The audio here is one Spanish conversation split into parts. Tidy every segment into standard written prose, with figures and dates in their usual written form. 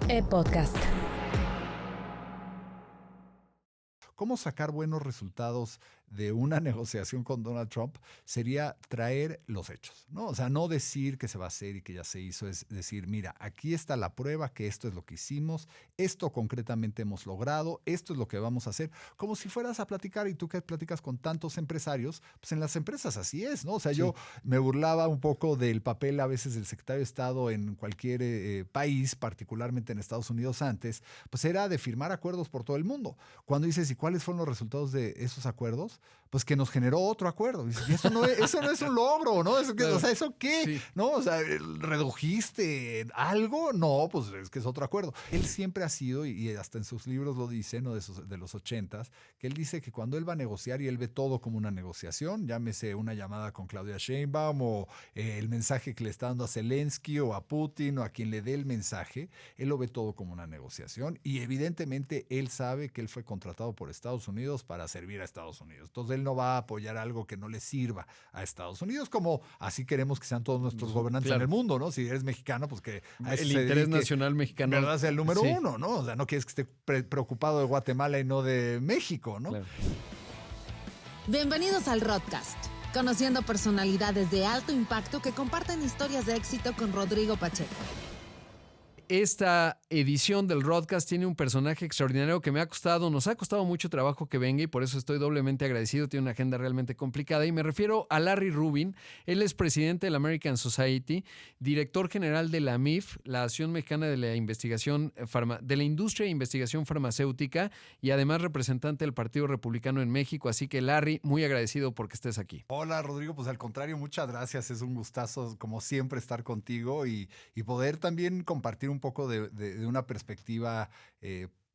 Podcast. ¿Cómo sacar buenos resultados de una negociación con Donald Trump? Sería traer los hechos, ¿no? O sea, no decir que se va a hacer y que ya se hizo, es decir, mira, aquí está la prueba que esto es lo que hicimos, esto concretamente hemos logrado, esto es lo que vamos a hacer, como si fueras a platicar y tú que platicas con tantos empresarios, pues en las empresas así es, ¿no? O sea, yo me burlaba un poco del papel a veces del secretario de Estado en cualquier país, particularmente en Estados Unidos antes, pues era de firmar acuerdos por todo el mundo. Cuando dices, ¿y cuáles fueron los resultados de esos acuerdos? Pues que nos generó otro acuerdo. Y eso no es un logro, ¿no? Eso, Claro. o sea, ¿eso qué? Sí. ¿No? O sea, ¿redujiste algo? No, pues es que es otro acuerdo. Él siempre ha sido, y hasta en sus libros lo dice, ¿no? De los 80s, que él dice que cuando él va a negociar, y él ve todo como una negociación, llámese una llamada con Claudia Sheinbaum o el mensaje que le está dando a Zelensky o a Putin o a quien le dé el mensaje, él lo ve todo como una negociación y evidentemente él sabe que él fue contratado por Estados Unidos para servir a Estados Unidos. Entonces él no va a apoyar algo que no le sirva a Estados Unidos, como así queremos que sean todos nuestros gobernantes en el mundo, ¿no? Si eres mexicano, pues que a eso El se interés dedique, nacional mexicano. ¿verdad? Sea el número uno, ¿no? O sea, no quieres que esté preocupado de Guatemala y no de México, ¿no? Claro. Bienvenidos al Rodcast, conociendo personalidades de alto impacto que comparten historias de éxito con Rodrigo Pacheco. Esta edición del Rodcast tiene un personaje extraordinario que nos ha costado mucho trabajo que venga y por eso estoy doblemente agradecido. Tiene una agenda realmente complicada y me refiero a Larry Rubin. Él es presidente de la American Society, director general de la AMIF, la Asociación Mexicana de la Investigación de la Industria de Investigación Farmacéutica y además representante del Partido Republicano en México. Así que Larry, muy agradecido porque estés aquí. Hola Rodrigo, pues al contrario, muchas gracias. Es un gustazo como siempre estar contigo y poder también compartir un poco de una perspectiva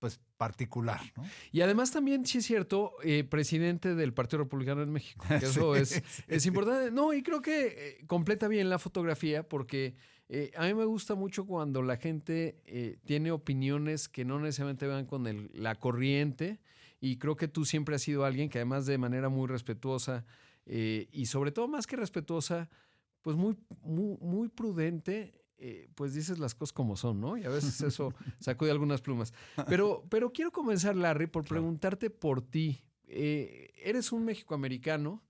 pues particular, ¿no? Y además también, sí es cierto, presidente del Partido Republicano en México. Que eso es importante. No, y creo que completa bien la fotografía porque a mí me gusta mucho cuando la gente tiene opiniones que no necesariamente van con la corriente y creo que tú siempre has sido alguien que además de manera muy respetuosa y sobre todo más que respetuosa, pues muy prudente, pues dices las cosas como son, ¿no? Y a veces eso sacude algunas plumas. Pero quiero comenzar, Larry, por preguntarte por ti. Eres un mexicoamericano,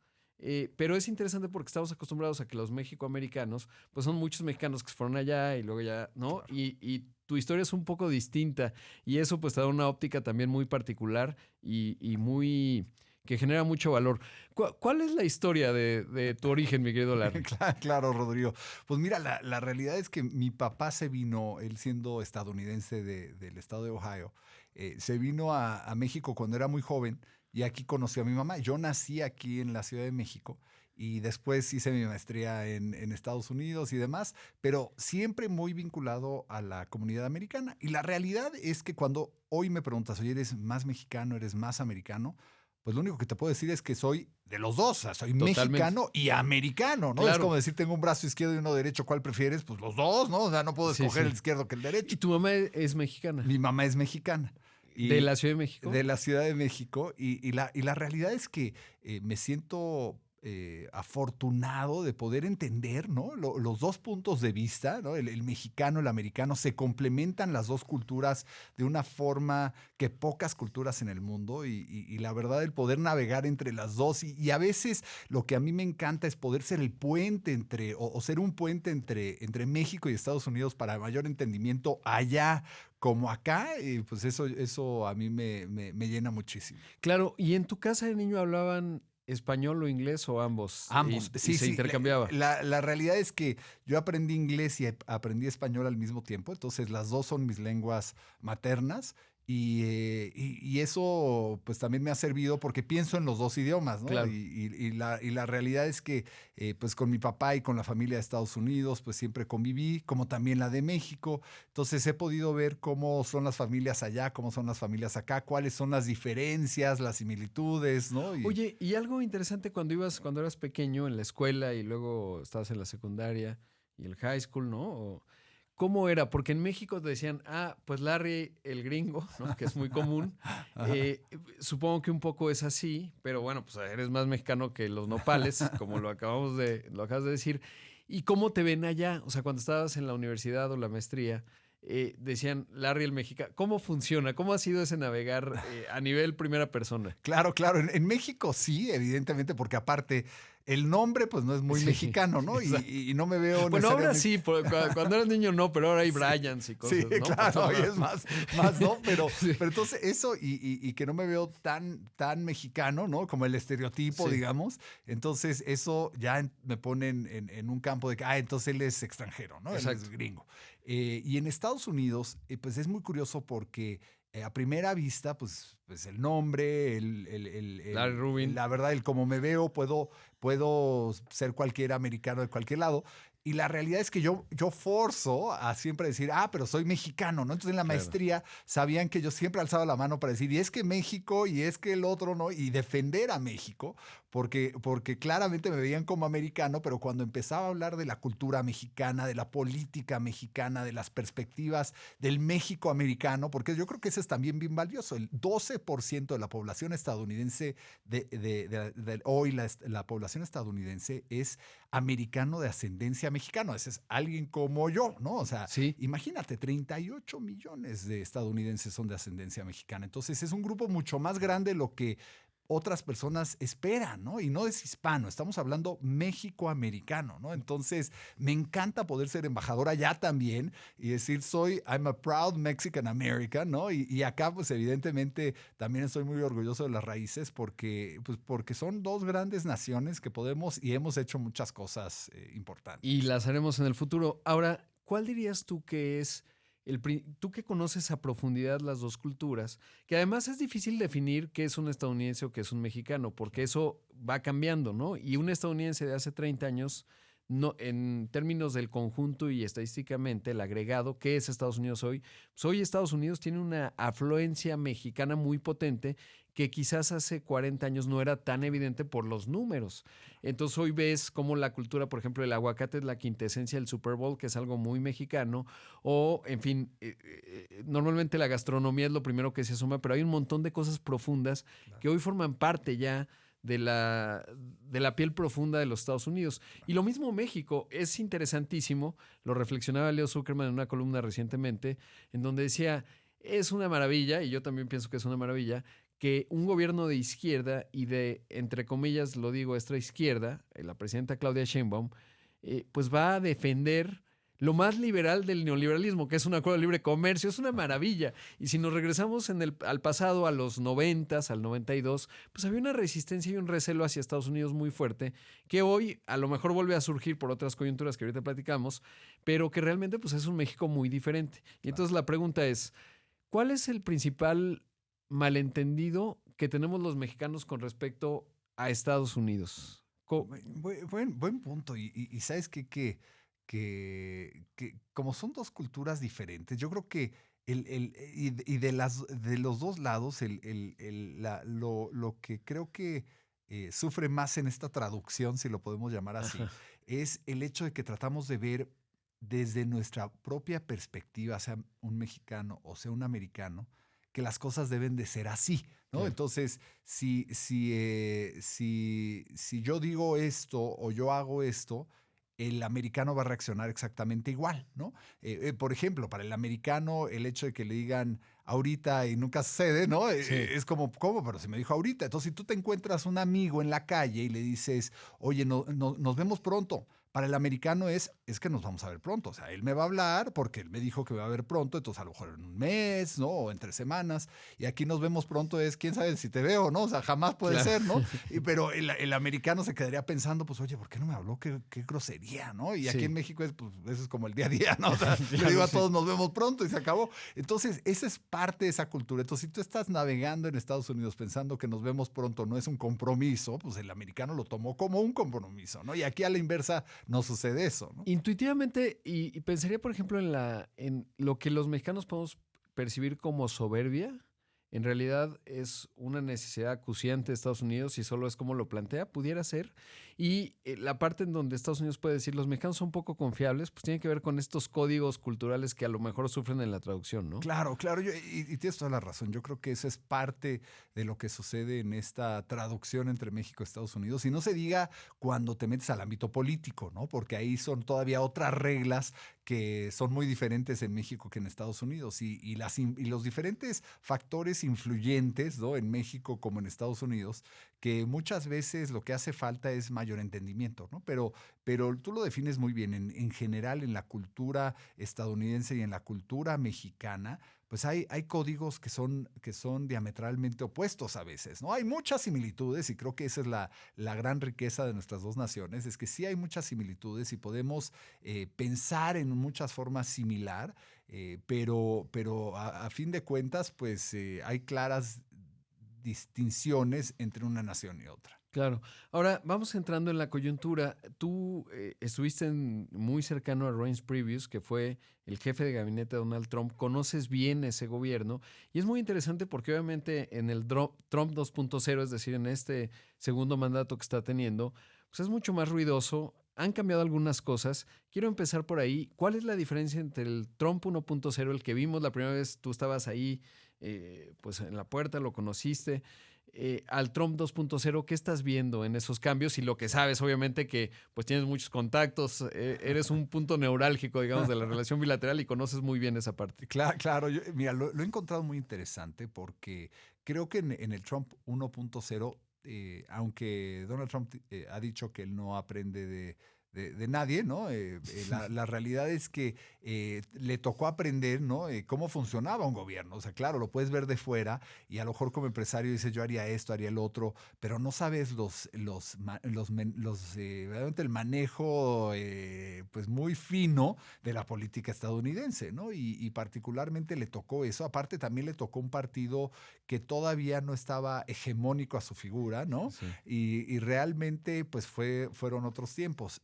pero es interesante porque estamos acostumbrados a que los mexicoamericanos, pues son muchos mexicanos que se fueron allá y luego ya, ¿no? Claro. Y tu historia es un poco distinta y eso pues te da una óptica también muy particular y muy... que genera mucho valor. ¿Cuál es la historia de tu origen, mi querido Larry? Claro, Rodrigo. Pues mira, la realidad es que mi papá se vino, él siendo estadounidense del estado de Ohio, se vino a México cuando era muy joven y aquí conoció a mi mamá. Yo nací aquí en la Ciudad de México y después hice mi maestría en Estados Unidos y demás, pero siempre muy vinculado a la comunidad americana. Y la realidad es que cuando hoy me preguntas, oye, ¿eres más mexicano, eres más americano? Pues lo único que te puedo decir es que soy de los dos, o sea, soy Totalmente. mexicano y americano, ¿no? Claro. Es como decir, tengo un brazo izquierdo y uno derecho, ¿cuál prefieres? Pues los dos, ¿no? O sea, no puedo escoger el izquierdo que el derecho. ¿Y tu mamá es mexicana? Mi mamá es mexicana. Y ¿De la Ciudad de México? De la Ciudad de México. Y la realidad es que me siento afortunado de poder entender, ¿no? Los dos puntos de vista, ¿no? El mexicano, el americano, se complementan las dos culturas de una forma que pocas culturas en el mundo y la verdad el poder navegar entre las dos y a veces lo que a mí me encanta es poder ser el puente o ser un puente entre México y Estados Unidos para mayor entendimiento allá como acá, pues eso a mí me llena muchísimo. Claro, ¿y en tu casa de niño hablaban español o inglés o ambos? Ambos, y se intercambiaba. La realidad es que yo aprendí inglés y aprendí español al mismo tiempo, entonces las dos son mis lenguas maternas. Y eso pues también me ha servido porque pienso en los dos idiomas, ¿no? Claro. Y la realidad es que pues con mi papá y con la familia de Estados Unidos pues siempre conviví, como también la de México. Entonces he podido ver cómo son las familias allá, cómo son las familias acá, cuáles son las diferencias, las similitudes, ¿no? Oye, y algo interesante cuando eras pequeño en la escuela y luego estabas en la secundaria y el high school, ¿no? ¿Cómo era? Porque en México te decían, pues Larry el gringo, ¿no? Que es muy común. Supongo que un poco es así, pero bueno, pues eres más mexicano que los nopales, como lo acabas de decir. ¿Y cómo te ven allá? O sea, cuando estabas en la universidad o la maestría, decían Larry el mexicano. ¿Cómo funciona? ¿Cómo ha sido ese navegar a nivel primera persona? Claro, claro. En México sí, evidentemente, porque aparte el nombre pues no es muy mexicano, ¿no? Y no me veo bueno, ahora necesariamente... sí, cuando eras niño no, pero ahora hay Bryans y cosas, Sí, ¿no? claro, hoy es más, ¿no? Pero, Sí. pero entonces eso y que no me veo tan mexicano, ¿no? Como el estereotipo, Sí. digamos. Entonces eso ya me pone en un campo de que, entonces él es extranjero, ¿no? Él es Exacto. gringo. Y en Estados Unidos, pues es muy curioso porque a primera vista, pues el nombre, Larry Rubin. la verdad, el cómo me veo, puedo ser cualquier americano de cualquier lado. Y la realidad es que yo forzo a siempre decir, pero soy mexicano, ¿no? Entonces en la Claro. maestría sabían que yo siempre alzaba la mano para decir, y es que México, y es que el otro, ¿no? Y defender a México, porque claramente me veían como americano, pero cuando empezaba a hablar de la cultura mexicana, de la política mexicana, de las perspectivas del México americano, porque yo creo que eso es también bien valioso. El 12% de la población estadounidense, hoy la población estadounidense es americano de ascendencia mexicano. Ese es alguien como yo, ¿no? O sea, Sí. imagínate, 38 millones de estadounidenses son de ascendencia mexicana. Entonces es un grupo mucho más grande de lo que otras personas esperan, ¿no? Y no es hispano, estamos hablando México-americano, ¿no? Entonces, me encanta poder ser embajador allá también y decir, I'm a proud Mexican American, ¿no? Y acá, pues, evidentemente, también estoy muy orgulloso de las raíces porque son dos grandes naciones que podemos y hemos hecho muchas cosas importantes. Y las haremos en el futuro. Ahora, ¿cuál dirías tú que es tú que conoces a profundidad las dos culturas, que además es difícil definir qué es un estadounidense o qué es un mexicano, porque eso va cambiando, ¿no? Y un estadounidense de hace 30 años, no, en términos del conjunto y estadísticamente, el agregado, ¿qué es Estados Unidos hoy? Pues hoy Estados Unidos tiene una afluencia mexicana muy potente que quizás hace 40 años no era tan evidente por los números. Entonces hoy ves cómo la cultura, por ejemplo, el aguacate es la quintesencia del Super Bowl, que es algo muy mexicano, o en fin, normalmente la gastronomía es lo primero que se asoma, pero hay un montón de cosas profundas que hoy forman parte ya de la piel profunda de los Estados Unidos. Y lo mismo México, es interesantísimo, lo reflexionaba Leo Zuckerman en una columna recientemente, en donde decía, es una maravilla, y yo también pienso que es una maravilla, que un gobierno de izquierda y de, entre comillas, lo digo, extra izquierda, la presidenta Claudia Sheinbaum, pues va a defender lo más liberal del neoliberalismo, que es un acuerdo de libre comercio, es una maravilla. Y si nos regresamos al pasado, a los 90s, al 92, pues había una resistencia y un recelo hacia Estados Unidos muy fuerte, que hoy a lo mejor vuelve a surgir por otras coyunturas que ahorita platicamos, pero que realmente pues es un México muy diferente. Y entonces la pregunta es, ¿cuál es el principal malentendido que tenemos los mexicanos con respecto a Estados Unidos? Buen punto. Y sabes que como son dos culturas diferentes, yo creo que de los dos lados, lo que creo que sufre más en esta traducción, si lo podemos llamar así, es el hecho de que tratamos de ver desde nuestra propia perspectiva, sea un mexicano o sea un americano, que las cosas deben de ser así, ¿no? Claro. Entonces, si yo digo esto o yo hago esto, el americano va a reaccionar exactamente igual, ¿no? Por ejemplo, para el americano, el hecho de que le digan ahorita y nunca sucede, ¿no? Sí. Es como, ¿cómo? Pero se me dijo ahorita. Entonces, si tú te encuentras un amigo en la calle y le dices, oye, nos vemos pronto. Para el americano es que nos vamos a ver pronto. O sea, él me va a hablar porque él me dijo que me va a ver pronto, entonces a lo mejor en un mes, ¿no? O en 3 semanas. Y aquí nos vemos pronto es, quién sabe si te veo, ¿no? O sea, jamás puede Claro. ser, ¿no? Pero el americano se quedaría pensando, pues, oye, ¿por qué no me habló? Qué grosería, ¿no? Y aquí Sí. en México es, pues, eso es como el día a día, ¿no? O sea, le Claro, digo a sí. todos, nos vemos pronto y se acabó. Entonces, esa es parte de esa cultura. Entonces, si tú estás navegando en Estados Unidos pensando que nos vemos pronto no es un compromiso, pues el americano lo tomó como un compromiso, ¿no? Y aquí a la inversa no sucede eso, ¿no? Intuitivamente, y pensaría, por ejemplo, en lo que los mexicanos podemos percibir como soberbia, en realidad es una necesidad acuciante de Estados Unidos y solo es como lo plantea, pudiera ser. Y la parte en donde Estados Unidos puede decir los mexicanos son poco confiables, pues tiene que ver con estos códigos culturales que a lo mejor sufren en la traducción, ¿no? Claro, claro, y tienes toda la razón. Yo creo que eso es parte de lo que sucede en esta traducción entre México y Estados Unidos. Y no se diga cuando te metes al ámbito político, ¿no? Porque ahí son todavía otras reglas que son muy diferentes en México que en Estados Unidos y los diferentes factores influyentes, ¿no? En México como en Estados Unidos, que muchas veces lo que hace falta es mayor entendimiento, ¿no? Pero tú lo defines muy bien, en general en la cultura estadounidense y en la cultura mexicana, pues hay códigos que son diametralmente opuestos a veces, ¿no? Hay muchas similitudes y creo que esa es la gran riqueza de nuestras dos naciones, es que sí hay muchas similitudes y podemos pensar en muchas formas similar, pero a fin de cuentas, pues hay claras distinciones entre una nación y otra. Claro. Ahora, vamos entrando en la coyuntura. Tú estuviste muy cercano a Reince Priebus, que fue el jefe de gabinete de Donald Trump. Conoces bien ese gobierno y es muy interesante porque obviamente en el Trump 2.0, es decir, en este segundo mandato que está teniendo, pues es mucho más ruidoso. Han cambiado algunas cosas. Quiero empezar por ahí. ¿Cuál es la diferencia entre el Trump 1.0, el que vimos la primera vez, tú estabas ahí, pues en la puerta, lo conociste, al Trump 2.0, ¿qué estás viendo en esos cambios? Y lo que sabes, obviamente, que pues tienes muchos contactos, eres un punto neurálgico, digamos, de la relación bilateral y conoces muy bien esa parte. Claro, mira, lo he encontrado muy interesante porque creo que en el Trump 1.0, aunque Donald Trump ha dicho que él no aprende de nadie, ¿no? La realidad es que le tocó aprender, ¿no? Cómo funcionaba un gobierno. O sea, claro, lo puedes ver de fuera y a lo mejor como empresario dices, yo haría esto, haría el otro, pero no sabes realmente el manejo, pues muy fino de la política estadounidense, ¿no? Y particularmente le tocó eso. Aparte, también le tocó un partido que todavía no estaba hegemónico a su figura, ¿no? Sí. Y realmente, pues fueron otros tiempos.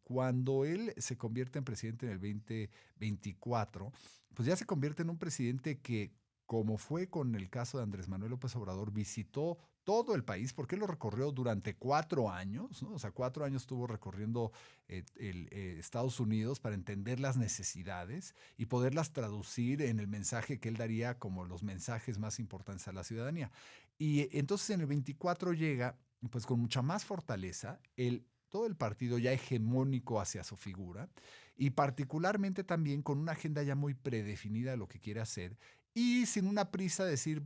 Cuando él se convierte en presidente en el 2024, pues ya se convierte en un presidente que, como fue con el caso de Andrés Manuel López Obrador, visitó todo el país, porque él lo recorrió durante 4 años, ¿no? O sea, 4 años estuvo recorriendo Estados Unidos para entender las necesidades y poderlas traducir en el mensaje que él daría como los mensajes más importantes a la ciudadanía. Y entonces en el 24 llega, pues con mucha más fortaleza, todo el partido ya hegemónico hacia su figura y particularmente también con una agenda ya muy predefinida de lo que quiere hacer y sin una prisa de decir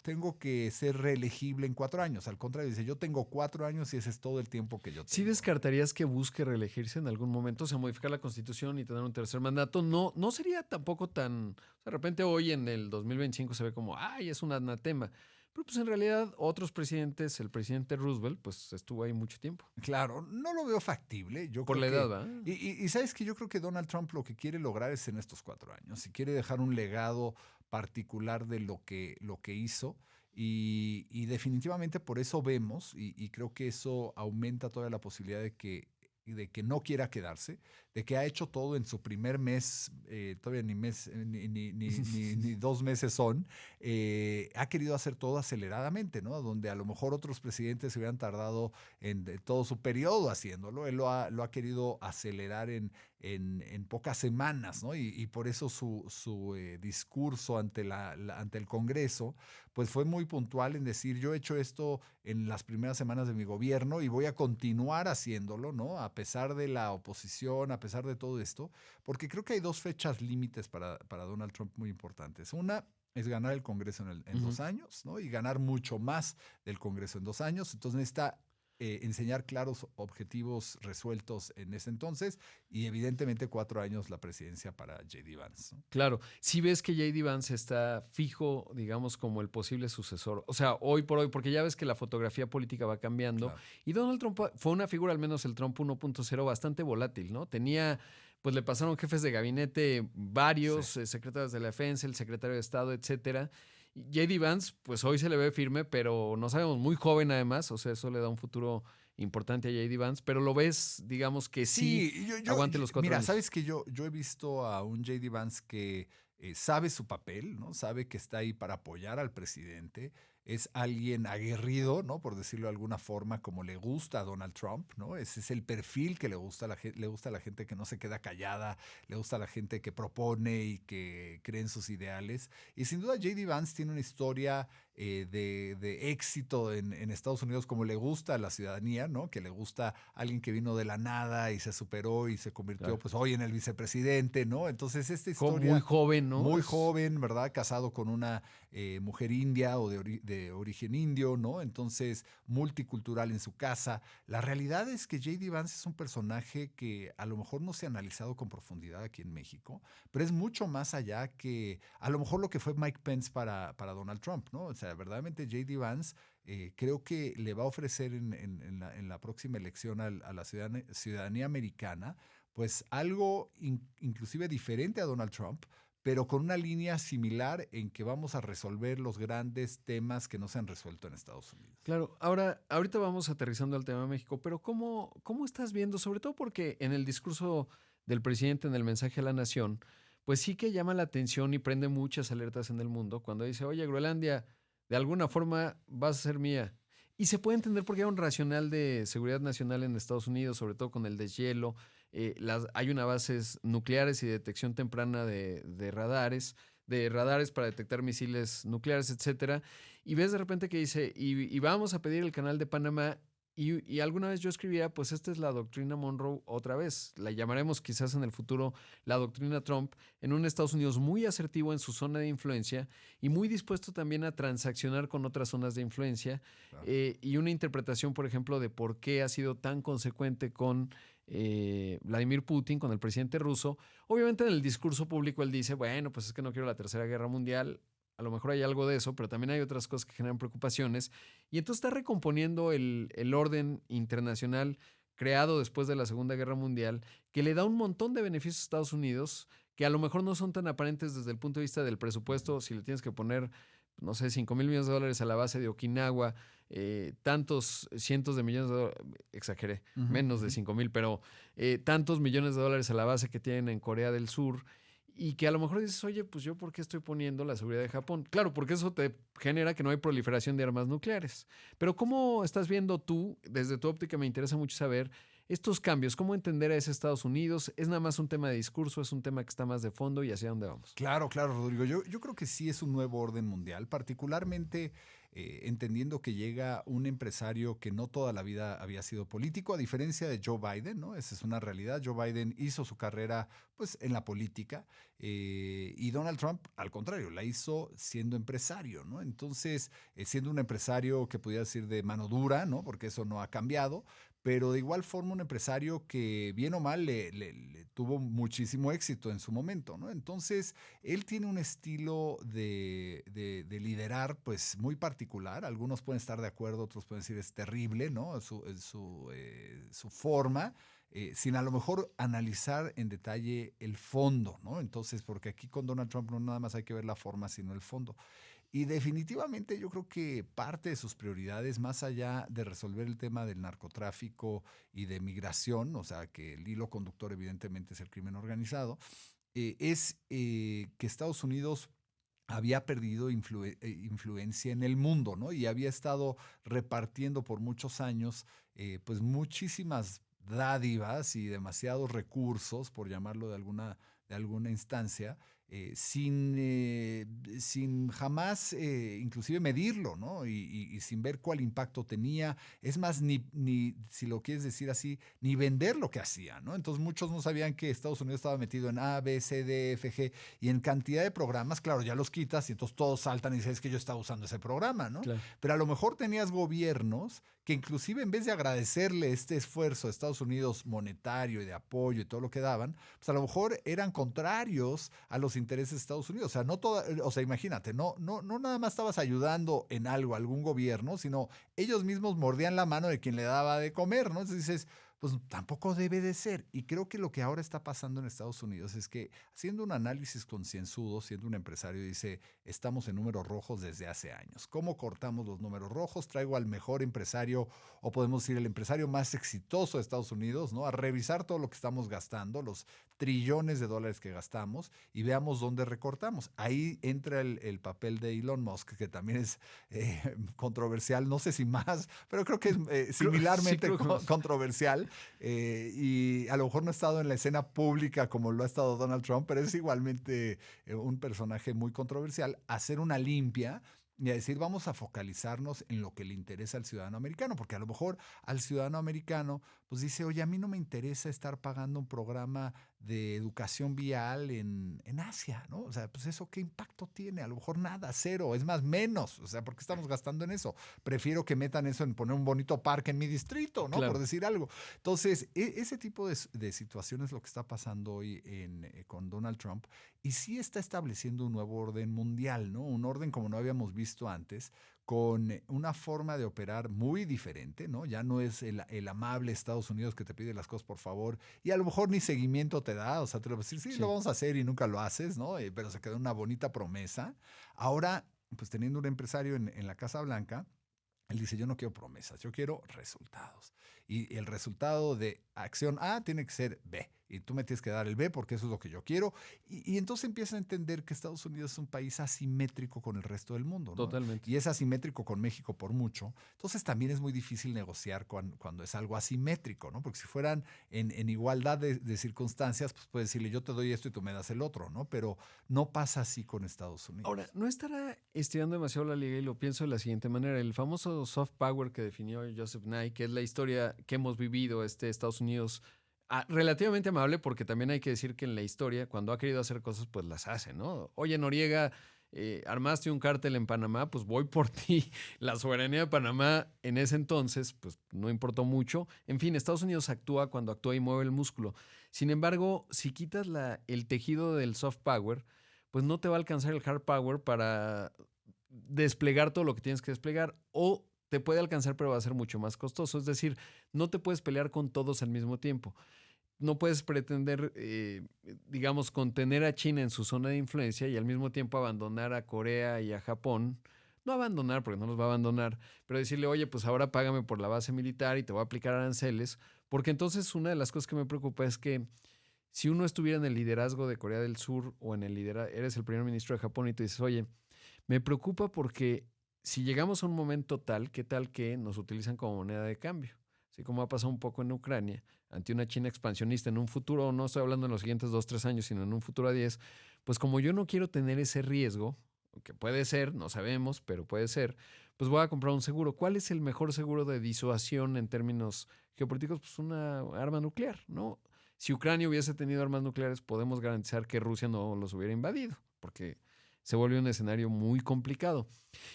tengo que ser reelegible en 4 años. Al contrario, dice yo tengo 4 años y ese es todo el tiempo que yo tengo. ¿Sí descartarías que busque reelegirse en algún momento, o sea, modificar la Constitución y tener un tercer mandato? No sería tampoco tan... De repente hoy en el 2025 se ve como, ay, es un anatema. Pero pues en realidad otros presidentes, el presidente Roosevelt, pues estuvo ahí mucho tiempo. Claro, no lo veo factible. Yo Por creo la edad, que, ¿verdad? y sabes que yo creo que Donald Trump lo que quiere lograr es en estos 4 años. Si quiere dejar un legado particular de lo que hizo. Y definitivamente por eso vemos, y creo que eso aumenta todavía la posibilidad de que no quiera quedarse, de que ha hecho todo en su primer mes, todavía ni 2 meses son, ha querido hacer todo aceleradamente, ¿no? Donde a lo mejor otros presidentes se hubieran tardado en todo su periodo haciéndolo, él lo ha querido acelerar en pocas semanas, ¿no? Y por eso su discurso ante el Congreso, pues fue muy puntual en decir, yo he hecho esto en las primeras semanas de mi gobierno y voy a continuar haciéndolo, ¿no? A pesar de la oposición, a pesar de todo esto, porque creo que hay 2 fechas límites para Donald Trump muy importantes. Una es ganar el Congreso en 2 años, ¿no? Y ganar mucho más del Congreso en 2 años. Entonces necesita enseñar claros objetivos resueltos en ese entonces y evidentemente 4 años la presidencia para J.D. Vance, ¿no? Claro, si ves que J.D. Vance está fijo, digamos, como el posible sucesor, o sea, hoy por hoy, porque ya ves que la fotografía política va cambiando, Claro. y Donald Trump fue una figura, al menos el Trump 1.0, bastante volátil, ¿no? Pues le pasaron jefes de gabinete varios, Sí. secretarios de la defensa, el secretario de Estado, etcétera. J.D. Vance, pues hoy se le ve firme, pero no sabemos, muy joven además, o sea, eso le da un futuro importante a J.D. Vance, pero lo ves, digamos que sí, aguante los 4 mira, años. sabes que yo he visto a un J.D. Vance que sabe su papel, ¿no? Sabe que está ahí para apoyar al presidente. Es alguien aguerrido, ¿no? Por decirlo de alguna forma, como le gusta a Donald Trump, ¿no? Ese es el perfil que le gusta a la gente, le gusta a la gente que no se queda callada, le gusta a la gente que propone y que cree en sus ideales. Y sin duda J.D. Vance tiene una historia de éxito en Estados Unidos, como le gusta a la ciudadanía, ¿no? Que le gusta a alguien que vino de la nada y se superó y se convirtió pues hoy en el vicepresidente, ¿no? Entonces esta historia... Muy joven, ¿no? Muy joven, ¿verdad? Casado con una mujer india o de origen indio, ¿no? Entonces multicultural en su casa. La realidad es que J.D. Vance es un personaje que a lo mejor no se ha analizado con profundidad aquí en México, pero es mucho más allá que a lo mejor lo que fue Mike Pence para Donald Trump, ¿no? O sea, verdaderamente J.D. Vance creo que le va a ofrecer en la próxima elección a la ciudadanía americana, pues algo inclusive diferente a Donald Trump, pero con una línea similar en que vamos a resolver los grandes temas que no se han resuelto en Estados Unidos. Claro, ahorita vamos aterrizando al tema de México, pero ¿cómo estás viendo? Sobre todo porque en el discurso del presidente, en el mensaje a la nación, pues sí que llama la atención y prende muchas alertas en el mundo cuando dice, oye, Groenlandia, de alguna forma vas a ser mía. Y se puede entender porque hay un racional de seguridad nacional en Estados Unidos, sobre todo con el deshielo. Hay unas bases nucleares y detección temprana de radares para detectar misiles nucleares, etcétera. Y ves de repente que dice, y vamos a pedir el canal de Panamá. Y alguna vez yo escribía, pues esta es la doctrina Monroe otra vez. La llamaremos quizás en el futuro la doctrina Trump, en un Estados Unidos muy asertivo en su zona de influencia y muy dispuesto también a transaccionar con otras zonas de influencia. Claro. Y una interpretación, por ejemplo, de por qué ha sido tan consecuente con Vladimir Putin, con el presidente ruso. Obviamente en el discurso público él dice, bueno, pues es que no quiero la Tercera Guerra Mundial. A lo mejor hay algo de eso, pero también hay otras cosas que generan preocupaciones. Y entonces está recomponiendo el orden internacional creado después de la Segunda Guerra Mundial, que le da un montón de beneficios a Estados Unidos, que a lo mejor no son tan aparentes desde el punto de vista del presupuesto. Si le tienes que poner, no sé, $5,000 millones a la base de Okinawa, tantos cientos de millones de dólares, exageré, menos de 5,000, pero tantos millones de dólares a la base que tienen en Corea del Sur, y que a lo mejor dices, oye, pues yo ¿por qué estoy poniendo la seguridad de Japón? Claro, porque eso te genera que no hay proliferación de armas nucleares. Pero ¿cómo estás viendo tú, desde tu óptica me interesa mucho saber, estos cambios? ¿Cómo entender a ese Estados Unidos? ¿Es nada más un tema de discurso? ¿Es un tema que está más de fondo? ¿Y hacia dónde vamos? Claro, Rodrigo. Yo creo que sí es un nuevo orden mundial, particularmente entendiendo que llega un empresario que no toda la vida había sido político, a diferencia de Joe Biden, ¿no? Esa es una realidad. Joe Biden hizo su carrera pues, en la política y Donald Trump, al contrario, la hizo siendo empresario, ¿no? Entonces, siendo un empresario que pudiera decir de mano dura, ¿no? Porque eso no ha cambiado, pero de igual forma un empresario que bien o mal le tuvo muchísimo éxito en su momento, ¿no? Entonces, él tiene un estilo de liderar pues muy particular. Algunos pueden estar de acuerdo, otros pueden decir es terrible, ¿no? Su forma, sin a lo mejor analizar en detalle el fondo, ¿no? Entonces, porque aquí con Donald Trump no nada más hay que ver la forma, sino el fondo. Y definitivamente yo creo que parte de sus prioridades, más allá de resolver el tema del narcotráfico y de migración, o sea, que el hilo conductor evidentemente es el crimen organizado, es que Estados Unidos había perdido influencia en el mundo, ¿no? Y había estado repartiendo por muchos años, pues muchísimas dádivas y demasiados recursos, por llamarlo de alguna instancia, sin jamás inclusive medirlo, ¿no? Y sin ver cuál impacto tenía. Es más, ni si lo quieres decir así, ni vender lo que hacía, ¿no? Entonces muchos no sabían que Estados Unidos estaba metido en A, B, C, D, F, G y en cantidad de programas. Claro, ya los quitas y entonces todos saltan y dicen, es que yo estaba usando ese programa, ¿no? Claro. Pero a lo mejor tenías gobiernos que inclusive en vez de agradecerle este esfuerzo a Estados Unidos monetario y de apoyo y todo lo que daban, pues a lo mejor eran contrarios a los intereses de Estados Unidos. O sea, imagínate, no nada más estabas ayudando en algo a algún gobierno, sino ellos mismos mordían la mano de quien le daba de comer, ¿no? Entonces dices, pues tampoco debe de ser. Y creo que lo que ahora está pasando en Estados Unidos es que, haciendo un análisis concienzudo, siendo un empresario, dice, estamos en números rojos desde hace años. ¿Cómo cortamos los números rojos? Traigo al mejor empresario, o podemos decir el empresario más exitoso de Estados Unidos, ¿no? A revisar todo lo que estamos gastando, los trillones de dólares que gastamos, y veamos dónde recortamos. Ahí entra el papel de Elon Musk, que también es controversial, no sé si más, pero creo que es similarmente controversial. Y a lo mejor no ha estado en la escena pública como lo ha estado Donald Trump, pero es igualmente un personaje muy controversial. Hacer una limpia y a decir, vamos a focalizarnos en lo que le interesa al ciudadano americano, porque a lo mejor al ciudadano americano pues dice, oye, a mí no me interesa estar pagando un programa de educación vial en Asia, ¿no? O sea, pues eso, ¿qué impacto tiene? A lo mejor nada, cero, es más, menos. O sea, ¿por qué estamos gastando en eso? Prefiero que metan eso en poner un bonito parque en mi distrito, ¿no? Claro. Por decir algo. Entonces, ese tipo de situaciones es lo que está pasando hoy con Donald Trump, y sí está estableciendo un nuevo orden mundial, ¿no? Un orden como no habíamos visto antes, con una forma de operar muy diferente, ¿no? Ya no es el amable Estados Unidos que te pide las cosas por favor y a lo mejor ni seguimiento te da, o sea, te lo va a decir, sí, lo vamos a hacer y nunca lo haces, ¿no? Pero se quedó una bonita promesa. Ahora, pues teniendo un empresario en la Casa Blanca, él dice, yo no quiero promesas, yo quiero resultados. Y el resultado de acción A tiene que ser B. Y tú me tienes que dar el B porque eso es lo que yo quiero. Y entonces empieza a entender que Estados Unidos es un país asimétrico con el resto del mundo, ¿no? Totalmente. Y es asimétrico con México por mucho. Entonces también es muy difícil negociar cuando es algo asimétrico, ¿no? Porque si fueran en igualdad de circunstancias, pues puedes decirle, yo te doy esto y tú me das el otro, ¿no? Pero no pasa así con Estados Unidos. Ahora, no estará estirando demasiado la liga y lo pienso de la siguiente manera. El famoso soft power que definió Joseph Nye, que es la historia que hemos vivido Estados Unidos relativamente amable, porque también hay que decir que en la historia, cuando ha querido hacer cosas, pues las hace, ¿no? Oye, Noriega, armaste un cártel en Panamá, pues voy por ti. La soberanía de Panamá en ese entonces, pues no importó mucho. En fin, Estados Unidos actúa cuando actúa y mueve el músculo. Sin embargo, si quitas el tejido del soft power, pues no te va a alcanzar el hard power para desplegar todo lo que tienes que desplegar, o te puede alcanzar pero va a ser mucho más costoso. Es decir, no te puedes pelear con todos al mismo tiempo. No puedes pretender, digamos, contener a China en su zona de influencia y al mismo tiempo abandonar a Corea y a Japón. No abandonar, porque no los va a abandonar, pero decirle, oye, pues ahora págame por la base militar y te voy a aplicar aranceles, porque entonces una de las cosas que me preocupa es que si uno estuviera en el liderazgo de Corea del Sur o en el liderazgo, eres el primer ministro de Japón y tú dices, oye, me preocupa porque si llegamos a un momento tal, ¿qué tal que nos utilizan como moneda de cambio? Así como ha pasado un poco en Ucrania, ante una China expansionista en un futuro, no estoy hablando en los siguientes 2, 3 años, sino en un futuro a 10, pues como yo no quiero tener ese riesgo, que puede ser, no sabemos, pero puede ser, pues voy a comprar un seguro. ¿Cuál es el mejor seguro de disuasión en términos geopolíticos? Pues una arma nuclear, ¿no? Si Ucrania hubiese tenido armas nucleares, podemos garantizar que Rusia no los hubiera invadido, porque se vuelve un escenario muy complicado.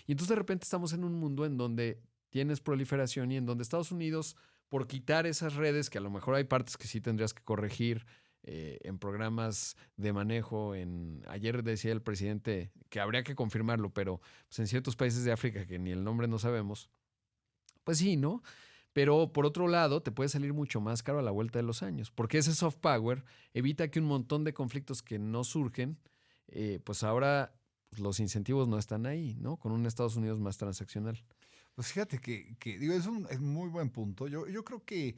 Y entonces de repente estamos en un mundo en donde tienes proliferación y en donde Estados Unidos, por quitar esas redes, que a lo mejor hay partes que sí tendrías que corregir en programas de manejo, ayer decía el presidente que habría que confirmarlo, pero pues en ciertos países de África que ni el nombre no sabemos, pues sí, ¿no? Pero por otro lado, te puede salir mucho más caro a la vuelta de los años, porque ese soft power evita que un montón de conflictos que no surgen, pues ahora los incentivos no están ahí, ¿no? Con un Estados Unidos más transaccional. Pues fíjate que digo, es muy buen punto. Yo creo que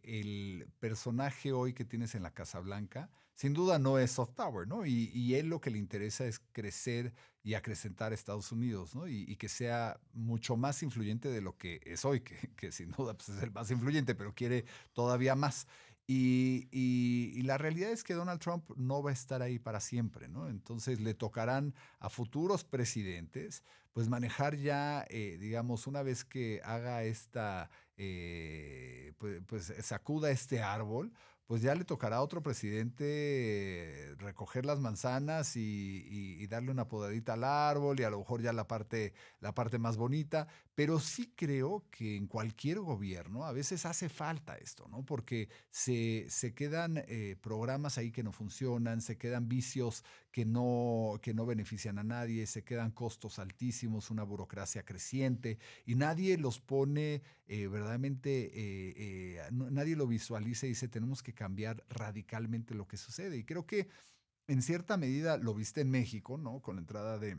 el personaje hoy que tienes en la Casa Blanca, sin duda no es soft power, ¿no? Y él lo que le interesa es crecer y acrecentar a Estados Unidos, ¿no? Y que sea mucho más influyente de lo que es hoy, que sin duda pues, es el más influyente, pero quiere todavía más. Y la realidad es que Donald Trump no va a estar ahí para siempre, ¿no? Entonces le tocarán a futuros presidentes, pues manejar ya, digamos, una vez que haga pues sacuda este árbol, pues ya le tocará a otro presidente recoger las manzanas y darle una podadita al árbol y a lo mejor ya la parte más bonita, pero sí creo que en cualquier gobierno a veces hace falta esto, ¿no? Porque se quedan programas ahí que no funcionan, se quedan vicios que no benefician a nadie, se quedan costos altísimos, una burocracia creciente y nadie los pone verdaderamente, nadie lo visualiza y dice tenemos que cambiar radicalmente lo que sucede. Y creo que en cierta medida lo viste en México, ¿no? Con la entrada de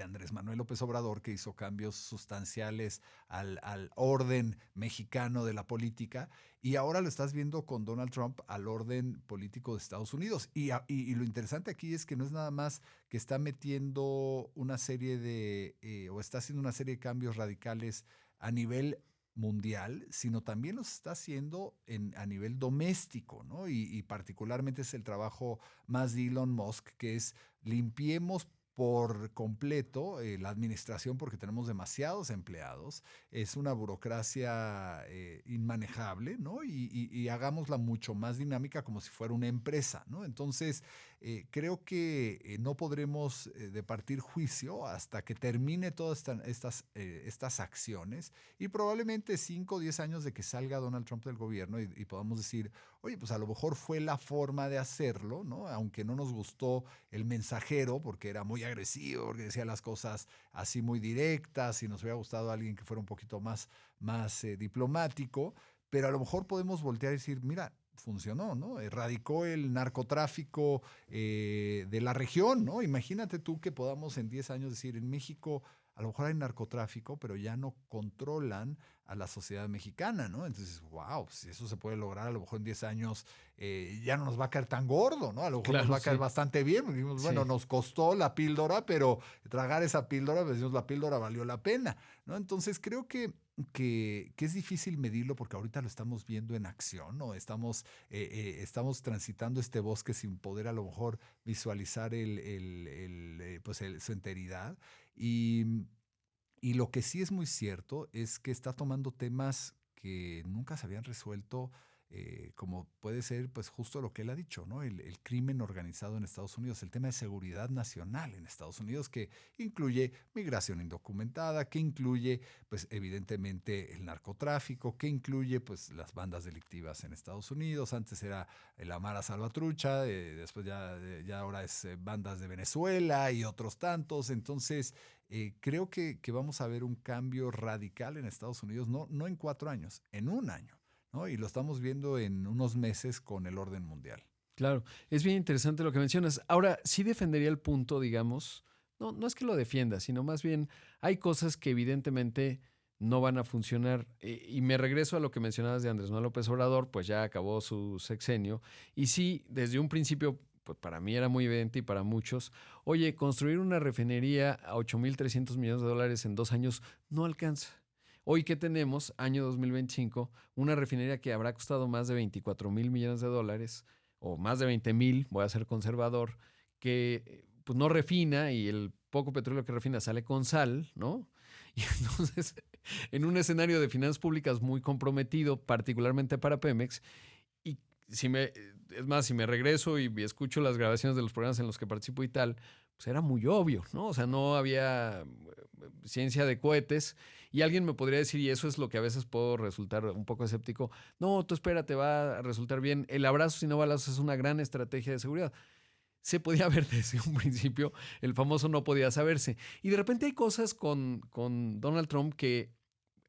Andrés Manuel López Obrador, que hizo cambios sustanciales al orden mexicano de la política, y ahora lo estás viendo con Donald Trump al orden político de Estados Unidos. Y lo interesante aquí es que no es nada más que está metiendo una serie o está haciendo una serie de cambios radicales a nivel mundial, sino también los está haciendo a nivel doméstico, ¿no? Y particularmente es el trabajo más de Elon Musk, que es limpiemos por completo la administración porque tenemos demasiados empleados, es una burocracia inmanejable, ¿no? Y hagámosla mucho más dinámica como si fuera una empresa, ¿no? Entonces, creo que no podremos departir juicio hasta que termine todas estas acciones y probablemente 5 o 10 años de que salga Donald Trump del gobierno y podamos decir, oye, pues a lo mejor fue la forma de hacerlo, ¿no? Aunque no nos gustó el mensajero porque era muy agresivo, porque decía las cosas así muy directas y nos hubiera gustado alguien que fuera un poquito más diplomático, pero a lo mejor podemos voltear y decir, mira, funcionó, ¿no? Erradicó el narcotráfico de la región, ¿no? Imagínate tú que podamos en 10 años decir, en México a lo mejor hay narcotráfico, pero ya no controlan a la sociedad mexicana, ¿no? Entonces, wow, si eso se puede lograr, a lo mejor en 10 años ya no nos va a caer tan gordo, ¿no? A lo mejor nos va a caer bastante bien. Porque dijimos, bueno, nos costó la píldora, pero tragar esa píldora, pues decimos, la píldora valió la pena, ¿no? Entonces, creo que es difícil medirlo porque ahorita lo estamos viendo en acción, ¿no? Estamos transitando este bosque sin poder a lo mejor visualizar su enteridad. Y lo que sí es muy cierto es que está tomando temas que nunca se habían resuelto, como puede ser pues justo lo que él ha dicho, ¿no? El crimen organizado en Estados Unidos, el tema de seguridad nacional en Estados Unidos, que incluye migración indocumentada, que incluye pues evidentemente el narcotráfico, que incluye pues las bandas delictivas en Estados Unidos. Antes era la Mara Salvatrucha, después ya ahora es bandas de Venezuela y otros tantos. Entonces, creo que vamos a ver un cambio radical en Estados Unidos, no en 4 años, en 1 año, ¿no? Y lo estamos viendo en unos meses con el orden mundial. Claro, es bien interesante lo que mencionas. Ahora, sí defendería el punto, digamos, no es que lo defienda, sino más bien hay cosas que evidentemente no van a funcionar. Y me regreso a lo que mencionabas de Andrés Manuel López Obrador, pues ya acabó su sexenio. Y sí, desde un principio, pues para mí era muy evidente y para muchos, oye, construir una refinería a $8,300 millones en 2 años no alcanza. Hoy que tenemos, año 2025, una refinería que habrá costado más de $24,000 millones o más de 20,000, voy a ser conservador, que pues no refina y el poco petróleo que refina sale con sal, ¿no? Y entonces, en un escenario de finanzas públicas muy comprometido, particularmente para Pemex, y si me regreso y escucho las grabaciones de los programas en los que participo y tal, pues era muy obvio, ¿no? O sea, no había ciencia de cohetes y alguien me podría decir, y eso es lo que a veces puedo resultar un poco escéptico, no, tú espérate, va a resultar bien. El abrazo sin no balazos es una gran estrategia de seguridad. Se podía ver desde un principio, el famoso no podía saberse. Y de repente hay cosas con Donald Trump que,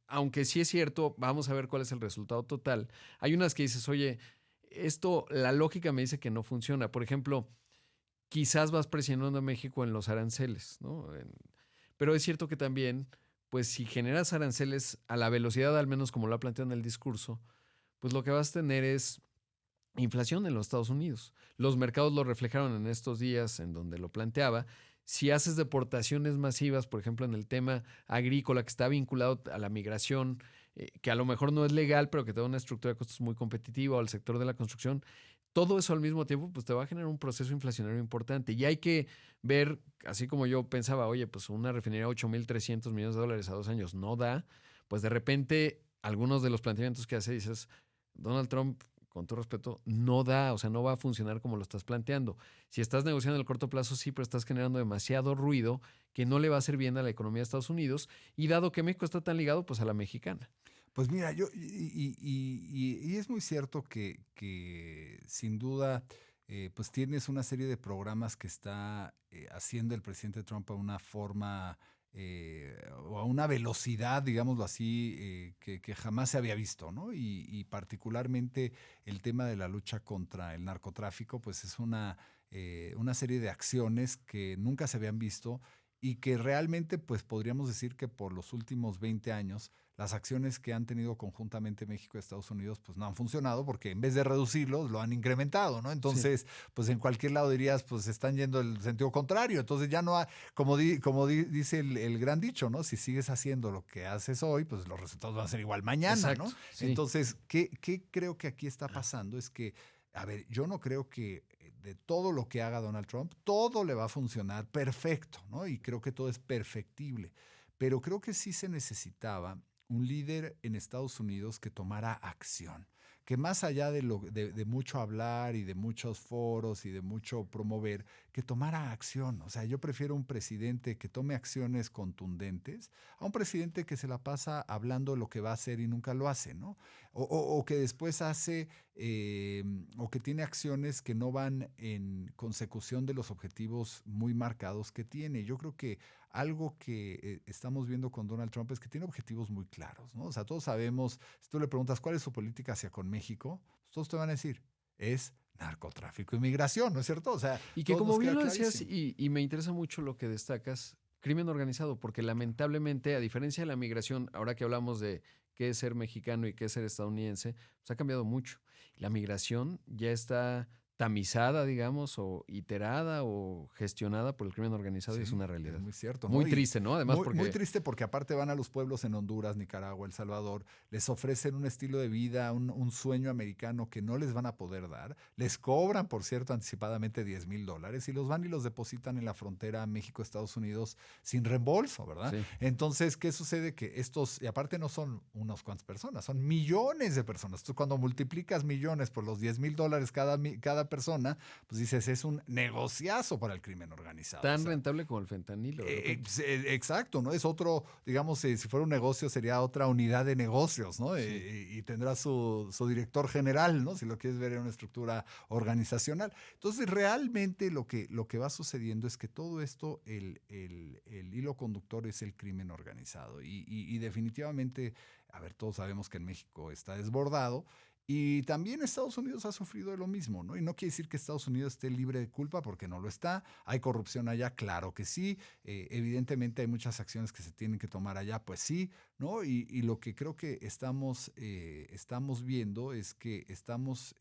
aunque sí es cierto, vamos a ver cuál es el resultado total. Hay unas que dices, oye, esto, la lógica me dice que no funciona. Por ejemplo, quizás vas presionando a México en los aranceles, ¿no? Pero es cierto que también, pues si generas aranceles a la velocidad, al menos como lo ha planteado en el discurso, pues lo que vas a tener es inflación en los Estados Unidos. Los mercados lo reflejaron en estos días en donde lo planteaba. Si haces deportaciones masivas, por ejemplo, en el tema agrícola que está vinculado a la migración, que a lo mejor no es legal, pero que te da una estructura de costos muy competitiva, o al sector de la construcción, todo eso al mismo tiempo pues te va a generar un proceso inflacionario importante. Y hay que ver, así como yo pensaba, oye, pues una refinería de $8,300 millones a 2 años no da, pues de repente algunos de los planteamientos que hace dices, Donald Trump, con todo respeto, no da, o sea, no va a funcionar como lo estás planteando. Si estás negociando en el corto plazo, sí, pero estás generando demasiado ruido que no le va a hacer bien a la economía de Estados Unidos, y dado que México está tan ligado, pues a la mexicana. Pues mira, y es muy cierto que sin duda, pues tienes una serie de programas que está haciendo el presidente Trump a una forma o a una velocidad, digámoslo así, que jamás se había visto, ¿no? Y particularmente el tema de la lucha contra el narcotráfico, pues es una serie de acciones que nunca se habían visto y que realmente, pues podríamos decir que por los últimos 20 años, las acciones que han tenido conjuntamente México y Estados Unidos, pues no han funcionado porque en vez de reducirlos, lo han incrementado, ¿no? Entonces, pues en cualquier lado dirías, pues están yendo en el sentido contrario. Entonces ya no hay, dice el gran dicho, ¿no? Si sigues haciendo lo que haces hoy, pues los resultados van a ser igual mañana, exacto, ¿no? Sí. Entonces, ¿qué creo que aquí está pasando? Es que, a ver, yo no creo que de todo lo que haga Donald Trump, todo le va a funcionar perfecto, ¿no? Y creo que todo es perfectible. Pero creo que sí se necesitaba un líder en Estados Unidos que tomara acción, que más allá de mucho hablar y de muchos foros y de mucho promover, que tomara acción. O sea, yo prefiero un presidente que tome acciones contundentes a un presidente que se la pasa hablando lo que va a hacer y nunca lo hace, ¿no? O que después hace, o que tiene acciones que no van en consecución de los objetivos muy marcados que tiene. Yo creo que algo que estamos viendo con Donald Trump es que tiene objetivos muy claros, ¿no? O sea, todos sabemos, si tú le preguntas cuál es su política hacia con México, pues todos te van a decir, es narcotráfico y migración, ¿no es cierto? O sea, Y que como bien lo decías, clarísimo. y me interesa mucho lo que destacas, crimen organizado, porque lamentablemente, a diferencia de la migración, ahora que hablamos de qué es ser mexicano y qué es ser estadounidense, pues ha cambiado mucho. La migración ya está tamizada, digamos, o iterada o gestionada por el crimen organizado y es Sí, una es realidad. muy cierto, ¿no? Muy triste, ¿no? Además, Muy porque triste porque aparte van a los pueblos en Honduras, Nicaragua, El Salvador, les ofrecen un estilo de vida, un sueño americano que no les van a poder dar, les cobran, por cierto, anticipadamente $10,000 y los van y los depositan en la frontera México-Estados Unidos sin reembolso, ¿verdad? sí. Entonces, ¿qué sucede? Que estos, y aparte no son unas cuantas personas, son millones de personas. Tú cuando multiplicas millones por los $10,000 cada persona, pues dices, es un negociazo para el crimen organizado. Tan O sea, rentable como el fentanilo, de repente. exacto, ¿no? Es otro, digamos, si fuera un negocio sería otra unidad de negocios, ¿no? Sí. Y tendrá su director general, ¿no? Si lo quieres ver en una estructura organizacional. Entonces, realmente lo que va sucediendo es que todo esto, el hilo conductor es el crimen organizado. Y definitivamente, a ver, todos sabemos que en México está desbordado. Y también Estados Unidos ha sufrido de lo mismo, ¿no? Y no quiere decir que Estados Unidos esté libre de culpa porque no lo está. ¿Hay corrupción allá? Claro que sí. Evidentemente hay muchas acciones que se tienen que tomar allá, pues sí, ¿no? Y lo que creo que estamos viendo es que estamos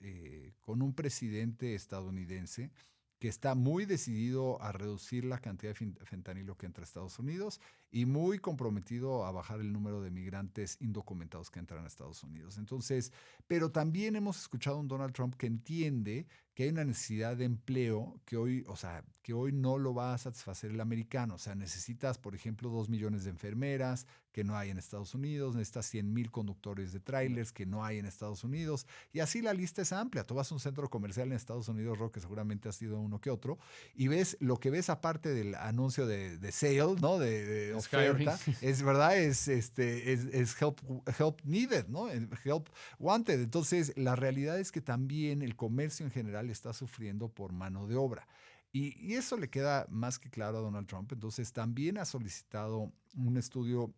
con un presidente estadounidense que está muy decidido a reducir la cantidad de fentanilo que entra a Estados Unidos y muy comprometido a bajar el número de migrantes indocumentados que entran a Estados Unidos. Entonces, pero también hemos escuchado a un Donald Trump que entiende que hay una necesidad de empleo que hoy, o sea, que hoy no lo va a satisfacer el americano. O sea, necesitas, por ejemplo, 2 millones de enfermeras que no hay en Estados Unidos, necesitas 100,000 conductores de trailers que no hay en Estados Unidos, y así la lista es amplia. Tú vas a un centro comercial en Estados Unidos, Rock, que seguramente ha sido uno que otro, y ves lo que ves aparte del anuncio de sale, ¿no? De oferta, es verdad, es help needed, ¿no? Help wanted. Entonces, la realidad es que también el comercio en general está sufriendo por mano de obra. Y eso le queda más que claro a Donald Trump. Entonces, también ha solicitado un estudio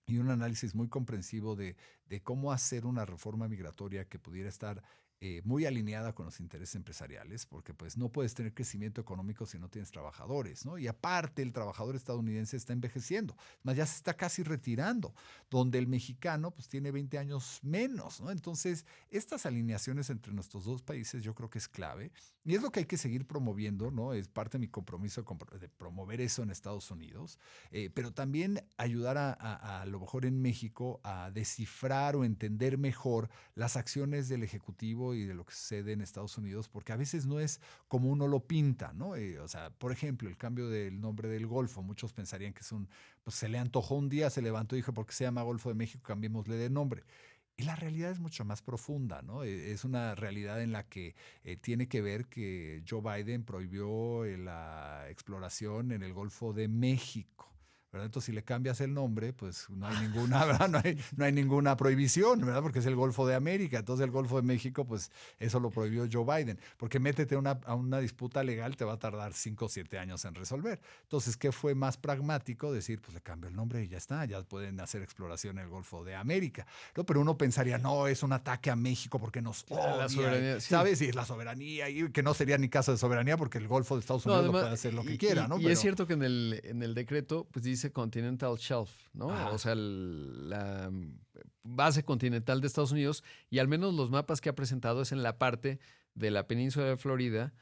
y un análisis muy comprensivo de cómo hacer una reforma migratoria que pudiera estar muy alineada con los intereses empresariales, porque pues no puedes tener crecimiento económico si no tienes trabajadores, ¿no? Y aparte el trabajador estadounidense está envejeciendo, más ya se está casi retirando, donde el mexicano pues tiene 20 años menos, ¿no? Entonces, estas alineaciones entre nuestros dos países yo creo que es clave y es lo que hay que seguir promoviendo, ¿no? Es parte de mi compromiso de promover eso en Estados Unidos, pero también ayudar a lo mejor en México a descifrar o entender mejor las acciones del Ejecutivo y de lo que sucede en Estados Unidos, porque a veces no es como uno lo pinta, ¿no? O sea, por ejemplo, el cambio del nombre del Golfo, muchos pensarían que es pues se le antojó un día, se levantó y dijo, ¿por qué se llama Golfo de México? Cambiémosle de nombre. Y la realidad es mucho más profunda, ¿no? Es una realidad en la que tiene que ver que Joe Biden prohibió la exploración en el Golfo de México, ¿verdad? Entonces, si le cambias el nombre, pues no hay ninguna, ¿verdad? No hay ninguna prohibición, ¿verdad? Porque es el Golfo de América. Entonces, el Golfo de México, pues eso lo prohibió Joe Biden. Porque métete a una disputa legal, te va a tardar 5 o 7 años en resolver. Entonces, ¿qué fue más pragmático? Decir, pues le cambio el nombre y ya está, ya pueden hacer exploración en el Golfo de América, ¿no? Pero uno pensaría, no, es un ataque a México porque nos odia, la soberanía, ¿sabes? Y es la soberanía, y que no sería ni caso de soberanía porque el Golfo de Estados Unidos además, lo puede hacer lo que quiera, ¿no? Y es cierto que en el decreto pues dice Continental Shelf, ¿no? Ajá. O sea, la base continental de Estados Unidos, y al menos los mapas que ha presentado es en la parte de la península de Florida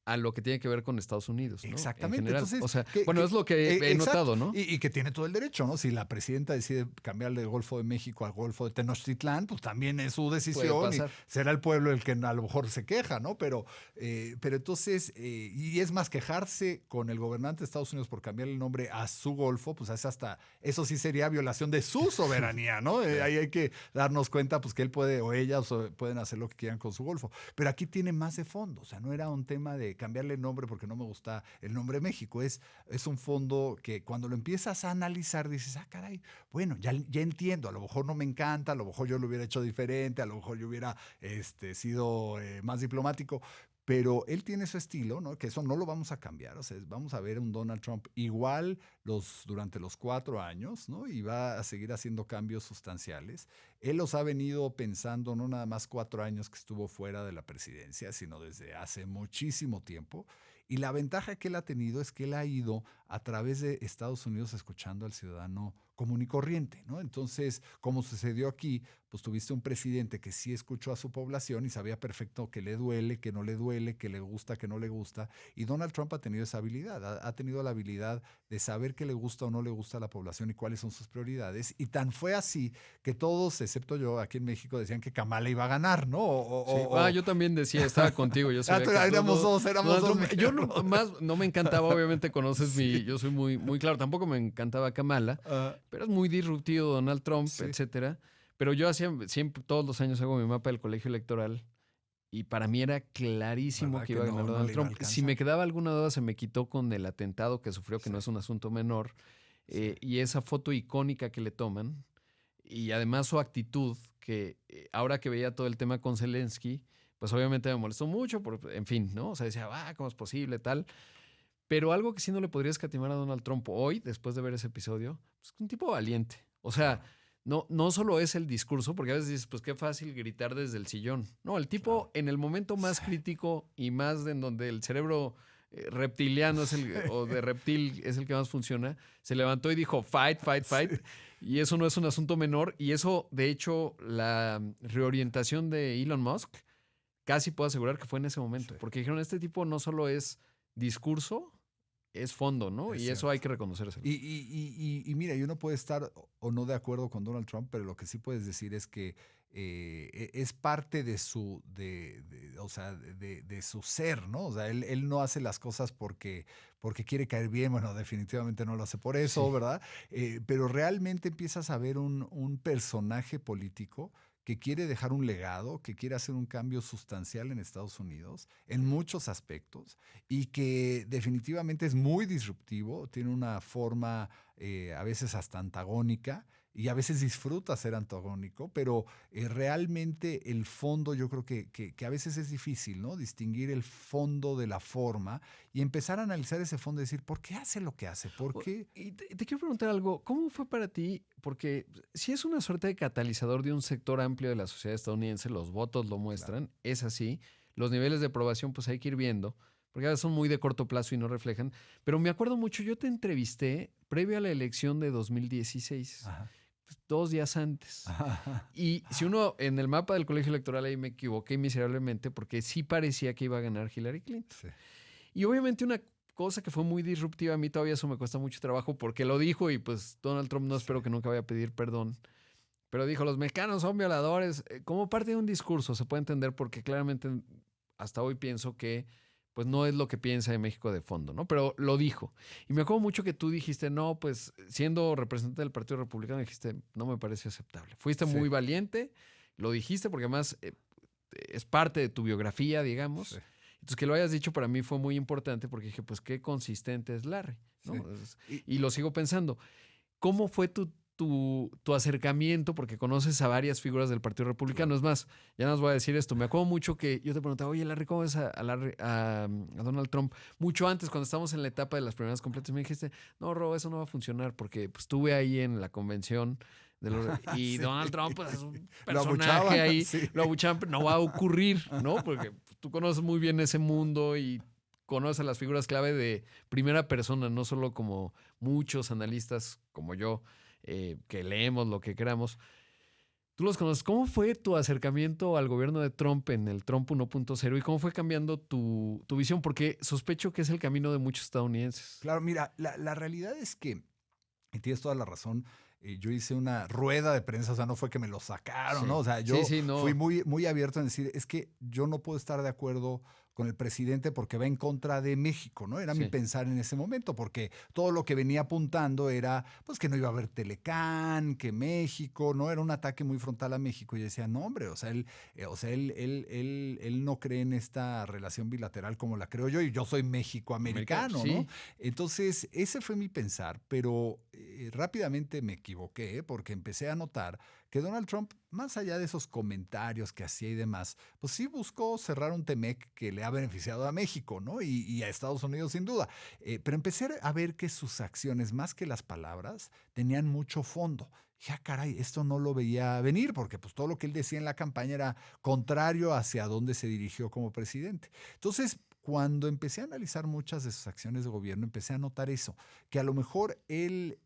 a lo que tiene que ver con Estados Unidos, ¿no? Exactamente. En general. Entonces, o sea, bueno, es lo que he exacto. notado, ¿no? Y que tiene todo el derecho, ¿no? Si la presidenta decide cambiarle el Golfo de México al Golfo de Tenochtitlán, pues también es su decisión y será el pueblo el que a lo mejor se queja, ¿no? Pero entonces, y es más, quejarse con el gobernante de Estados Unidos por cambiarle el nombre a su Golfo, pues es hasta, eso sí sería violación de su soberanía, ¿no? Ahí hay que darnos cuenta, pues que él puede o ellas pueden hacer lo que quieran con su Golfo. Pero aquí tiene más de fondo, o sea, no era un tema de cambiarle el nombre porque no me gusta el nombre México, es un fondo que cuando lo empiezas a analizar dices, caray, bueno, ya entiendo, a lo mejor no me encanta, a lo mejor yo lo hubiera hecho diferente, a lo mejor yo hubiera sido más diplomático, pero él tiene su estilo, ¿no? Que eso no lo vamos a cambiar, o sea, vamos a ver un Donald Trump igual durante los 4 años, ¿no? Y va a seguir haciendo cambios sustanciales. Él los ha venido pensando no nada más 4 años que estuvo fuera de la presidencia, sino desde hace muchísimo tiempo. Y la ventaja que él ha tenido es que él ha ido a través de Estados Unidos escuchando al ciudadano común y corriente, ¿no? Entonces, como sucedió aquí, pues tuviste un presidente que sí escuchó a su población y sabía perfecto que le duele, que no le duele, que le gusta, que no le gusta. Y Donald Trump ha tenido esa habilidad, ha tenido la habilidad de saber qué le gusta o no le gusta a la población y cuáles son sus prioridades. Y tan fue así que todos, excepto yo, aquí en México decían que Kamala iba a ganar, ¿no? Yo también decía, estaba contigo. Yo éramos dos. Yo no me encantaba, obviamente conoces yo soy muy, muy claro, tampoco me encantaba Kamala, pero es muy disruptivo Donald Trump, etcétera. Pero yo siempre, todos los años hago mi mapa del colegio electoral y para mí era clarísimo que iba a ganar Donald Trump. Si me quedaba alguna duda, se me quitó con el atentado que sufrió, que no es un asunto menor, y esa foto icónica que le toman, y además su actitud, que ahora que veía todo el tema con Zelensky, pues obviamente me molestó mucho, en fin, ¿no? O sea, decía, ¿cómo es posible, tal? Pero algo que sí no le podría escatimar a Donald Trump hoy, después de ver ese episodio, es un tipo valiente. O sea, no solo es el discurso, porque a veces dices, pues qué fácil gritar desde el sillón. No, el tipo en el momento más crítico y más en donde el cerebro reptiliano o de reptil es el que más funciona, se levantó y dijo, fight, fight, fight. Sí. Y eso no es un asunto menor. Y eso, de hecho, la reorientación de Elon Musk, casi puedo asegurar que fue en ese momento. Porque dijeron, este tipo no solo es discurso, es fondo, ¿no? Y eso hay que reconocerse. Y mira, yo no puedo estar o no de acuerdo con Donald Trump, pero lo que sí puedes decir es que es parte de su, de su ser, ¿no? O sea, él no hace las cosas porque quiere caer bien, bueno, definitivamente no lo hace por eso, ¿verdad? Pero realmente empiezas a ver un personaje político que quiere dejar un legado, que quiere hacer un cambio sustancial en Estados Unidos en muchos aspectos y que definitivamente es muy disruptivo, tiene una forma a veces hasta antagónica y a veces disfruta ser antagónico, pero realmente el fondo yo creo que a veces es difícil, ¿no? Distinguir el fondo de la forma y empezar a analizar ese fondo y decir, ¿por qué hace lo que hace? ¿Por qué? Y te quiero preguntar algo, ¿cómo fue para ti? Porque si es una suerte de catalizador de un sector amplio de la sociedad estadounidense, los votos lo muestran, claro. Es así, los niveles de aprobación pues hay que ir viendo, porque a veces son muy de corto plazo y no reflejan, pero me acuerdo mucho, yo te entrevisté previo a la elección de 2016, pues, 2 días antes, y si uno en el mapa del colegio electoral ahí me equivoqué miserablemente porque sí parecía que iba a ganar Hillary Clinton. Sí. Y obviamente una cosa que fue muy disruptiva, a mí todavía eso me cuesta mucho trabajo porque lo dijo y pues Donald Trump no espero que nunca vaya a pedir perdón, pero dijo, los mexicanos son violadores, como parte de un discurso, se puede entender porque claramente hasta hoy pienso que pues no es lo que piensa de México de fondo, ¿no? Pero lo dijo. Y me acuerdo mucho que tú dijiste, no, pues siendo representante del Partido Republicano dijiste, no me parece aceptable. Fuiste muy valiente, lo dijiste porque además es parte de tu biografía, digamos. Sí. Entonces, que lo hayas dicho para mí fue muy importante porque dije, pues qué consistente es Larry, ¿no? Sí. Y lo sigo pensando. ¿Cómo fue tu acercamiento? Porque conoces a varias figuras del Partido Republicano. Claro. Es más, ya nos voy a decir esto. Me acuerdo mucho que yo te preguntaba, oye, Larry, ¿cómo ves a Donald Trump? Mucho antes, cuando estábamos en la etapa de las primeras completas, me dijiste, no, Ro, eso no va a funcionar porque pues, estuve ahí en la convención y sí. Donald Trump pues, es un personaje ahí, lo abuchaban, pero no va a ocurrir, ¿no? Porque tú conoces muy bien ese mundo y conoces a las figuras clave de primera persona, no solo como muchos analistas como yo, que leemos lo que queramos. Tú los conoces. ¿Cómo fue tu acercamiento al gobierno de Trump en el Trump 1.0 y cómo fue cambiando tu visión? Porque sospecho que es el camino de muchos estadounidenses. Claro, mira, la realidad es que, y tienes toda la razón, yo hice una rueda de prensa, o sea, no fue que me lo sacaron, Sí. ¿no? O sea, yo No. fui muy abierto en decir, es que yo no puedo estar de acuerdo con el presidente porque va en contra de México, ¿no? Era mi pensar en ese momento, porque todo lo que venía apuntando era, pues, que no iba a haber Telecán, que México, ¿no? Era un ataque muy frontal a México. Y yo decía, no, hombre, él no cree en esta relación bilateral como la creo yo, y yo soy México-americano, Sí. ¿no? Entonces, ese fue mi pensar, pero rápidamente me equivoqué porque empecé a notar que Donald Trump, más allá de esos comentarios que hacía y demás, pues sí buscó cerrar un TEMEC que le ha beneficiado a México, ¿no? Y a Estados Unidos sin duda. Pero empecé a ver que sus acciones, más que las palabras, tenían mucho fondo. Ya, caray, esto no lo veía venir porque pues todo lo que él decía en la campaña era contrario hacia dónde se dirigió como presidente. Entonces, cuando empecé a analizar muchas de sus acciones de gobierno, empecé a notar eso, que a lo mejor él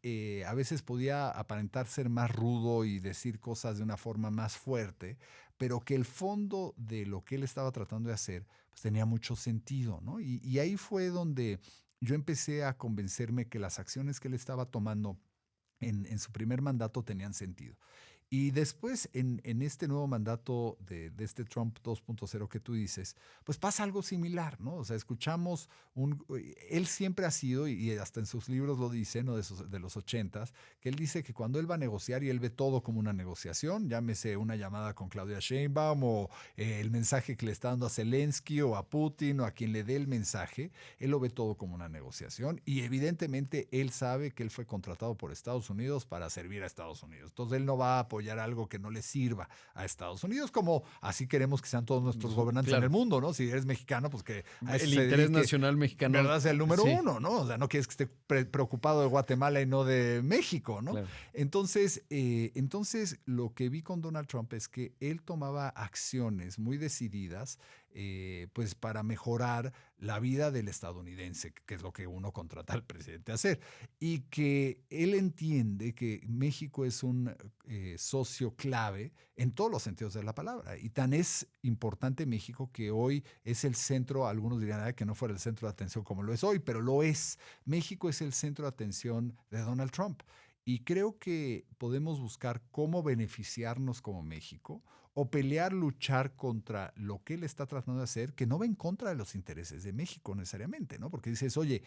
a veces podía aparentar ser más rudo y decir cosas de una forma más fuerte, pero que el fondo de lo que él estaba tratando de hacer pues tenía mucho sentido, ¿no? Y ahí fue donde yo empecé a convencerme que las acciones que él estaba tomando en su primer mandato tenían sentido. Y después, en este nuevo mandato de este Trump 2.0 que tú dices, pues pasa algo similar, ¿no? O sea, escuchamos él siempre ha sido, y hasta en sus libros lo dice, ¿no? De los 80s, que él dice que cuando él va a negociar, y él ve todo como una negociación, llámese una llamada con Claudia Sheinbaum, o el mensaje que le está dando a Zelensky, o a Putin, o a quien le dé el mensaje, él lo ve todo como una negociación, y evidentemente él sabe que él fue contratado por Estados Unidos para servir a Estados Unidos. Entonces él no va a apoyar algo que no le sirva a Estados Unidos, como así queremos que sean todos nuestros gobernantes en el mundo, ¿no? Si eres mexicano, pues que el interés nacional mexicano, ¿verdad? Sea el número uno, ¿no? O sea, no quieres que esté preocupado de Guatemala y no de México, ¿no? Claro. Entonces, lo que vi con Donald Trump es que él tomaba acciones muy decididas, pues para mejorar la vida del estadounidense, que es lo que uno contrata al presidente a hacer, y que él entiende que México es un socio clave en todos los sentidos de la palabra, y tan es importante México que hoy es el centro, algunos dirían que no fuera el centro de atención como lo es hoy, pero lo es. México es el centro de atención de Donald Trump, y creo que podemos buscar cómo beneficiarnos como México, o pelear, luchar contra lo que él está tratando de hacer, que no va en contra de los intereses de México necesariamente, ¿no? Porque dices, oye,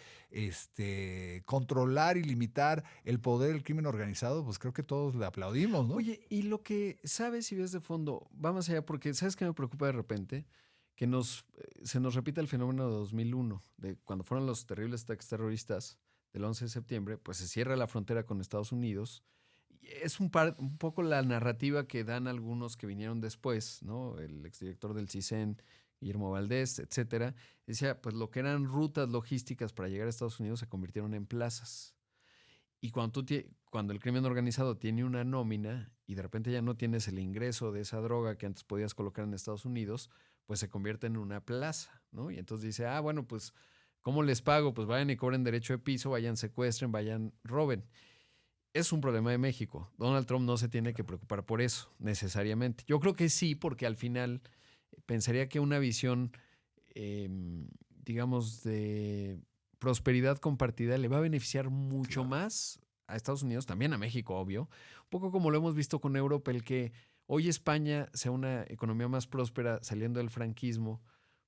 controlar y limitar el poder del crimen organizado, pues creo que todos le aplaudimos, ¿no? Oye, y lo que sabes y ves de fondo, va más allá, porque ¿sabes qué me preocupa de repente? Que se nos repita el fenómeno de 2001, de cuando fueron los terribles ataques terroristas del 11 de septiembre, pues se cierra la frontera con Estados Unidos. Es un poco la narrativa que dan algunos que vinieron después, ¿no? El exdirector del CISEN, Guillermo Valdés, etcétera. Decía, pues lo que eran rutas logísticas para llegar a Estados Unidos se convirtieron en plazas. Y cuando el crimen organizado tiene una nómina y de repente ya no tienes el ingreso de esa droga que antes podías colocar en Estados Unidos, pues se convierte en una plaza, ¿no? Y entonces dice, bueno, pues, ¿cómo les pago? Pues vayan y cobren derecho de piso, vayan, secuestren, vayan, roben. Es un problema de México. Donald Trump no se tiene que preocupar por eso, necesariamente. Yo creo que sí, porque al final pensaría que una visión, digamos, de prosperidad compartida le va a beneficiar mucho más a Estados Unidos, también a México, obvio. Un poco como lo hemos visto con Europa, el que hoy España sea una economía más próspera saliendo del franquismo,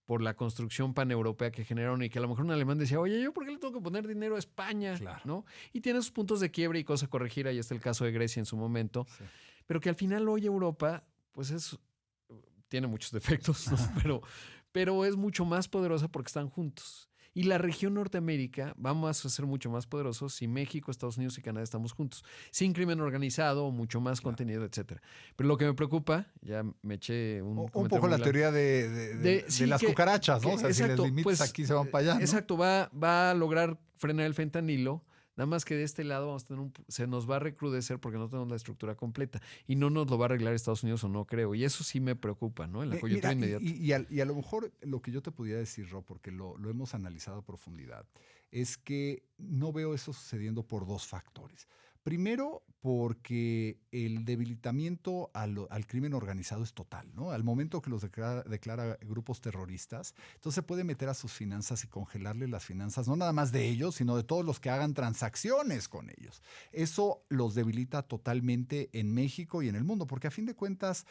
por la construcción paneuropea que generaron, y que a lo mejor un alemán decía, oye, ¿yo por qué le tengo que poner dinero a España? Claro. ¿No? Y tiene sus puntos de quiebre y cosas a corregir, ahí está el caso de Grecia en su momento, Sí. pero que al final hoy Europa, pues tiene muchos defectos, ¿no? pero es mucho más poderosa porque están juntos. Y la región Norteamérica vamos a ser mucho más poderosos si México, Estados Unidos y Canadá estamos juntos, sin crimen organizado, mucho más contenido, etcétera. Pero lo que me preocupa, ya me eché un poco la teoría de las cucarachas, ¿no? O sea, exacto, si les limitas, pues, aquí se van para allá, ¿no? Exacto, va a lograr frenar el fentanilo. Nada más que de este lado se nos va a recrudecer porque no tenemos la estructura completa y no nos lo va a arreglar Estados Unidos, o no creo. Y eso sí me preocupa, ¿no? En la coyuntura inmediata. Y a lo mejor lo que yo te pudiera decir, Rob, porque lo hemos analizado a profundidad, es que no veo eso sucediendo por dos factores. Primero, porque el debilitamiento al crimen organizado es total, ¿no? Al momento que los declara grupos terroristas, entonces se puede meter a sus finanzas y congelarle las finanzas, no nada más de ellos, sino de todos los que hagan transacciones con ellos. Eso los debilita totalmente en México y en el mundo, porque a fin de cuentas,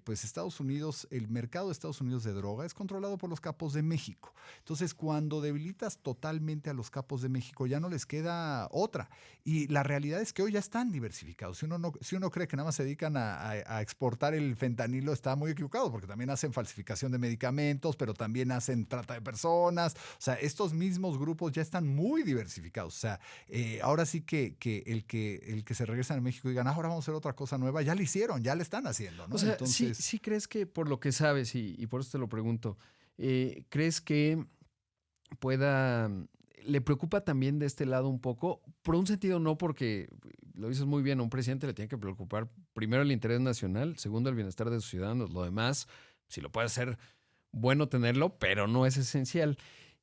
pues Estados Unidos, el mercado de Estados Unidos de droga es controlado por los capos de México. Entonces, cuando debilitas totalmente a los capos de México, ya no les queda otra. Y la realidad es que hoy ya están diversificados. Si uno cree que nada más se dedican a exportar el fentanilo, está muy equivocado, porque también hacen falsificación de medicamentos, pero también hacen trata de personas. O sea, estos mismos grupos ya están muy diversificados. O sea, ahora sí que el que se regresan a México y digan, ahora vamos a hacer otra cosa nueva, ya lo hicieron, ya le están haciendo, ¿no? O sea, Entonces, sí crees que, por lo que sabes, y por eso te lo pregunto, ¿crees que pueda, le preocupa también de este lado un poco? Por un sentido no, porque lo dices muy bien, a un presidente le tiene que preocupar primero el interés nacional, segundo el bienestar de sus ciudadanos, lo demás, si lo puede hacer, bueno tenerlo, pero no es esencial.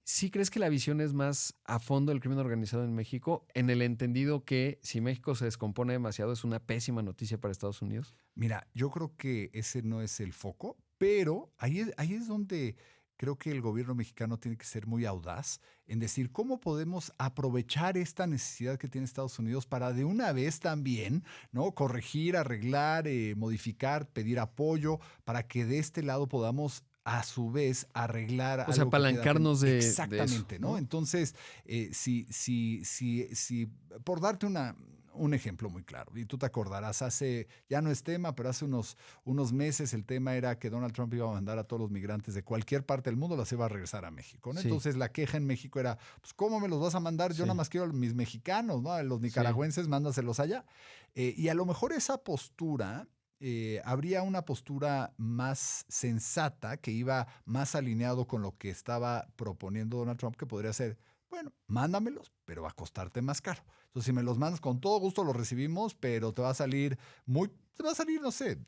¿Sí crees que la visión es más a fondo del crimen organizado en México, en el entendido que si México se descompone demasiado es una pésima noticia para Estados Unidos? mira, yo creo que ese no es el foco, pero ahí es donde creo que el gobierno mexicano tiene que ser muy audaz en decir cómo podemos aprovechar esta necesidad que tiene Estados Unidos para de una vez también, ¿no? Corregir, arreglar, modificar, pedir apoyo para que de este lado podamos a su vez arreglar O sea, algo que queda apalancarnos de eso, exactamente, ¿no? ¿no? Entonces, si por darte un ejemplo muy claro, y tú te acordarás, ya no es tema, pero hace unos meses el tema era que Donald Trump iba a mandar a todos los migrantes de cualquier parte del mundo, las iba a regresar a México, ¿no? Sí, Entonces la queja en México era, pues, ¿cómo me los vas a mandar? Yo nada sí, más quiero a mis mexicanos, ¿no? A los sí. nicaragüenses, mándaselos allá. Y a lo mejor esa postura habría una postura más sensata que iba más alineado con lo que estaba proponiendo Donald Trump, que podría ser, bueno, mándamelos, pero va a costarte más caro. Entonces, si me los mandas con todo gusto, los recibimos, pero te va a salir no sé,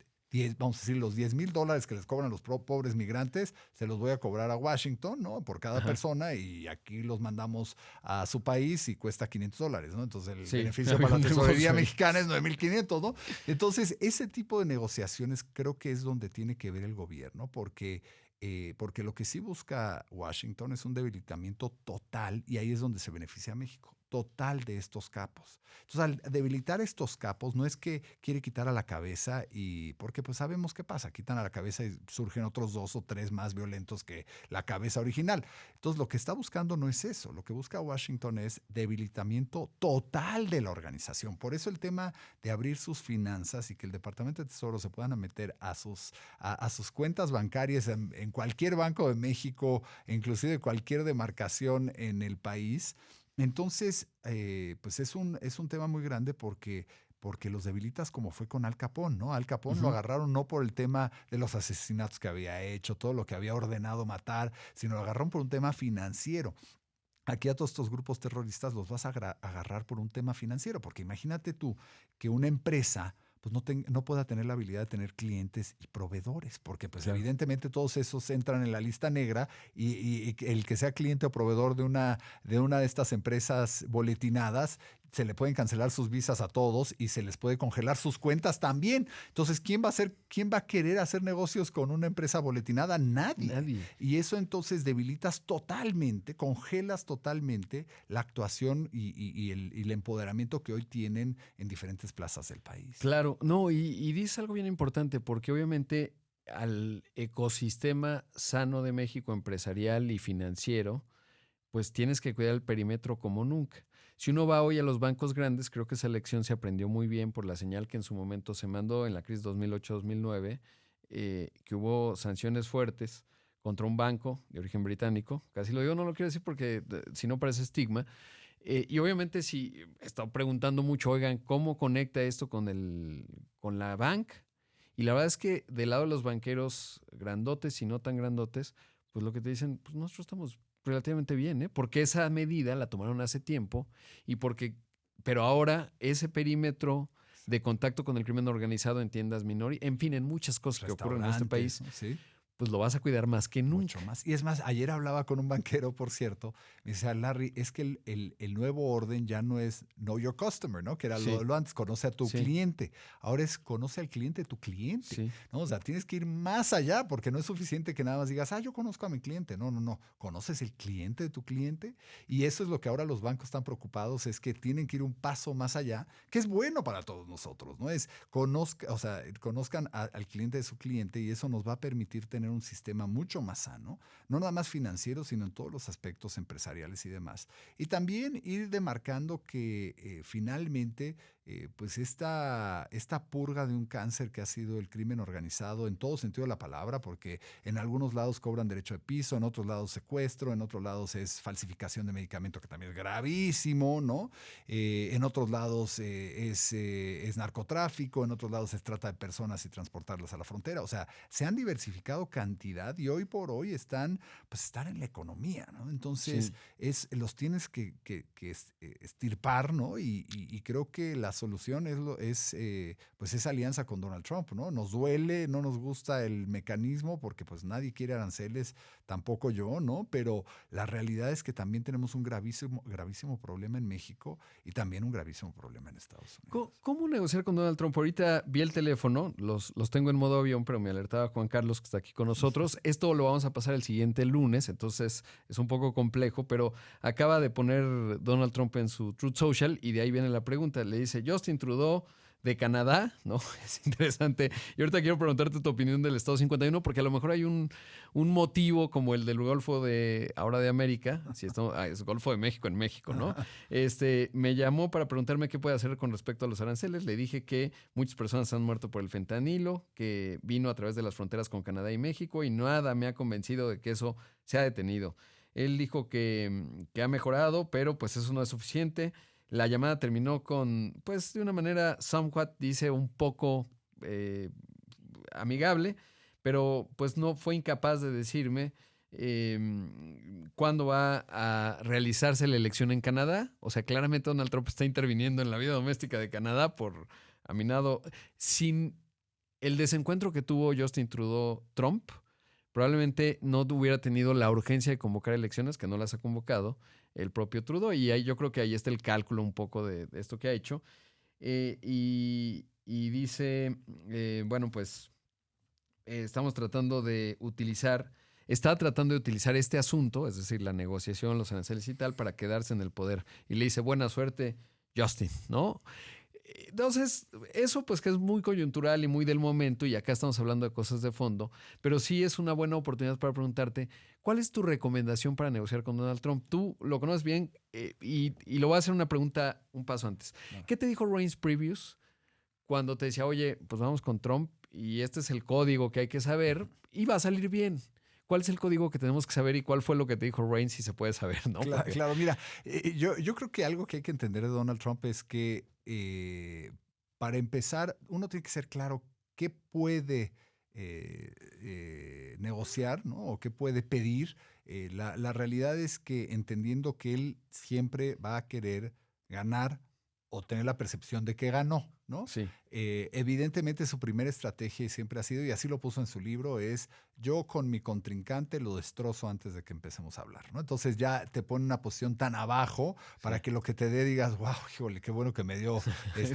vamos a decir, los $10,000 que les cobran los pobres migrantes, se los voy a cobrar a Washington, ¿no? Por cada Ajá. persona, y aquí los mandamos a su país y cuesta $500, ¿no? Entonces el Sí, beneficio había para la un tesorería negocio ahí. mexicana es 9,500, ¿no? Entonces, ese tipo de negociaciones creo que es donde tiene que ver el gobierno, porque lo que sí busca Washington es un debilitamiento total, y ahí es donde se beneficia a México, total de estos capos. Entonces, al debilitar estos capos, no es que quiere quitar a la cabeza, y porque pues sabemos qué pasa, quitan a la cabeza y surgen otros 2 o 3 más violentos que la cabeza original. Entonces, lo que está buscando no es eso, lo que busca Washington es debilitamiento total de la organización. Por eso el tema de abrir sus finanzas y que el Departamento de Tesoro se puedan meter a sus cuentas bancarias en cualquier banco de México, inclusive cualquier demarcación en el país. Entonces, pues es un tema muy grande porque los debilitas, como fue con Al Capón, ¿no? Al Capón lo Ujú. agarraron no por el tema de los asesinatos que había hecho, todo lo que había ordenado matar, sino lo agarraron por un tema financiero. Aquí a todos estos grupos terroristas los vas a agarrar por un tema financiero, porque imagínate tú que una empresa pues no pueda tener la habilidad de tener clientes y proveedores, porque pues Claro. evidentemente todos esos entran en la lista negra, y el que sea cliente o proveedor de una de estas empresas boletinadas, se le pueden cancelar sus visas a todos y se les puede congelar sus cuentas también. Entonces, quién va a querer hacer negocios con una empresa boletinada? Nadie. Nadie. Y eso entonces debilitas totalmente, congelas totalmente la actuación y el empoderamiento que hoy tienen en diferentes plazas del país. Claro, no, y dices algo bien importante, porque obviamente al ecosistema sano de México, empresarial y financiero, pues tienes que cuidar el perímetro como nunca. Si uno va hoy a los bancos grandes, creo que esa lección se aprendió muy bien por la señal que en su momento se mandó en la crisis 2008-2009, que hubo sanciones fuertes contra un banco de origen británico. Casi lo digo, no lo quiero decir porque si no parece estigma. Y obviamente si he estado preguntando mucho, oigan, ¿cómo conecta esto con la banca? Y la verdad es que del lado de los banqueros grandotes y no tan grandotes, pues lo que te dicen, pues nosotros estamos relativamente bien, ¿eh? Porque esa medida la tomaron hace tiempo pero ahora ese perímetro de contacto con el crimen organizado en tiendas minori, en fin, en muchas cosas que ocurren en este Restaurantes, país, ¿no? Sí. pues lo vas a cuidar más que nunca. Mucho más. Y es más, ayer hablaba con un banquero, por cierto, me decía, Larry, es que el nuevo orden ya no es know your customer, ¿no? Que era Sí. lo antes, conoce a tu Sí. cliente. Ahora es conoce al cliente de tu cliente, Sí. ¿no? O sea, tienes que ir más allá porque no es suficiente que nada más digas, yo conozco a mi cliente. No, no, no. Conoces el cliente de tu cliente y eso es lo que ahora los bancos están preocupados, es que tienen que ir un paso más allá, que es bueno para todos nosotros, ¿no? Es conozcan al cliente de su cliente y eso nos va a permitir tener un sistema mucho más sano, no nada más financiero, sino en todos los aspectos empresariales y demás. Y también ir demarcando que finalmente pues esta purga de un cáncer que ha sido el crimen organizado en todo sentido de la palabra, porque en algunos lados cobran derecho de piso, en otros lados secuestro, en otros lados es falsificación de medicamento, que también es gravísimo, ¿no? En otros lados es narcotráfico, en otros lados es trata de personas y transportarlas a la frontera. O sea, se han diversificado cantidad y hoy por hoy están en la economía, ¿no? Entonces, Sí. los tienes que estirpar, ¿no? Y creo que la solución pues esa alianza con Donald Trump, ¿no? Nos duele, no nos gusta el mecanismo porque pues nadie quiere aranceles, tampoco yo, ¿no? Pero la realidad es que también tenemos un gravísimo problema en México y también un gravísimo problema en Estados Unidos. ¿Cómo negociar con Donald Trump? Ahorita vi el teléfono, los tengo en modo avión, pero me alertaba Juan Carlos, que está aquí con nosotros. Esto lo vamos a pasar el siguiente lunes, entonces es un poco complejo, pero acaba de poner Donald Trump en su Truth Social y de ahí viene la pregunta. Le dice, Justin Trudeau de Canadá, ¿no? Es interesante. Y ahorita quiero preguntarte tu opinión del Estado 51, porque a lo mejor hay un motivo como el del Golfo de América, si es Golfo de México en México, ¿no? Me llamó para preguntarme qué puede hacer con respecto a los aranceles. Le dije que muchas personas han muerto por el fentanilo, que vino a través de las fronteras con Canadá y México y nada me ha convencido de que eso se ha detenido. Él dijo que ha mejorado, pero pues eso no es suficiente. La llamada terminó con, pues de una manera somewhat, dice, un poco amigable, pero pues no fue incapaz de decirme cuándo va a realizarse la elección en Canadá. O sea, claramente Donald Trump está interviniendo en la vida doméstica de Canadá por aminado. Sin el desencuentro que tuvo Justin Trudeau-Trump, probablemente no hubiera tenido la urgencia de convocar elecciones, que no las ha convocado el propio Trudeau. Y ahí, yo creo que ahí está el cálculo un poco de esto que ha hecho. Y dice, bueno, pues estamos tratando de utilizar, está tratando de utilizar este asunto, es decir, la negociación, los aranceles y tal, para quedarse en el poder. Y le dice, buena suerte, Justin, ¿no? Entonces, eso pues que es muy coyuntural y muy del momento, y acá estamos hablando de cosas de fondo, pero sí es una buena oportunidad para preguntarte, ¿cuál es tu recomendación para negociar con Donald Trump? Tú lo conoces bien y lo voy a hacer una pregunta un paso antes. ¿Qué te dijo Reince Previous cuando te decía, oye, pues vamos con Trump y este es el código que hay que saber y va a salir bien? ¿Cuál es el código que tenemos que saber y cuál fue lo que te dijo Reince si se puede saber, ¿no? Claro, mira, yo creo que algo que hay que entender de Donald Trump es que para empezar, uno tiene que ser claro qué puede negociar, ¿no? O qué puede pedir. La realidad es que entendiendo que él siempre va a querer ganar o tener la percepción de que ganó, ¿no? Sí. Evidentemente su primera estrategia siempre ha sido, y así lo puso en su libro, es yo con mi contrincante lo destrozo antes de que empecemos a hablar, ¿no? Entonces ya te pone una posición tan abajo para que lo que te dé digas, wow, híjole, qué bueno que me dio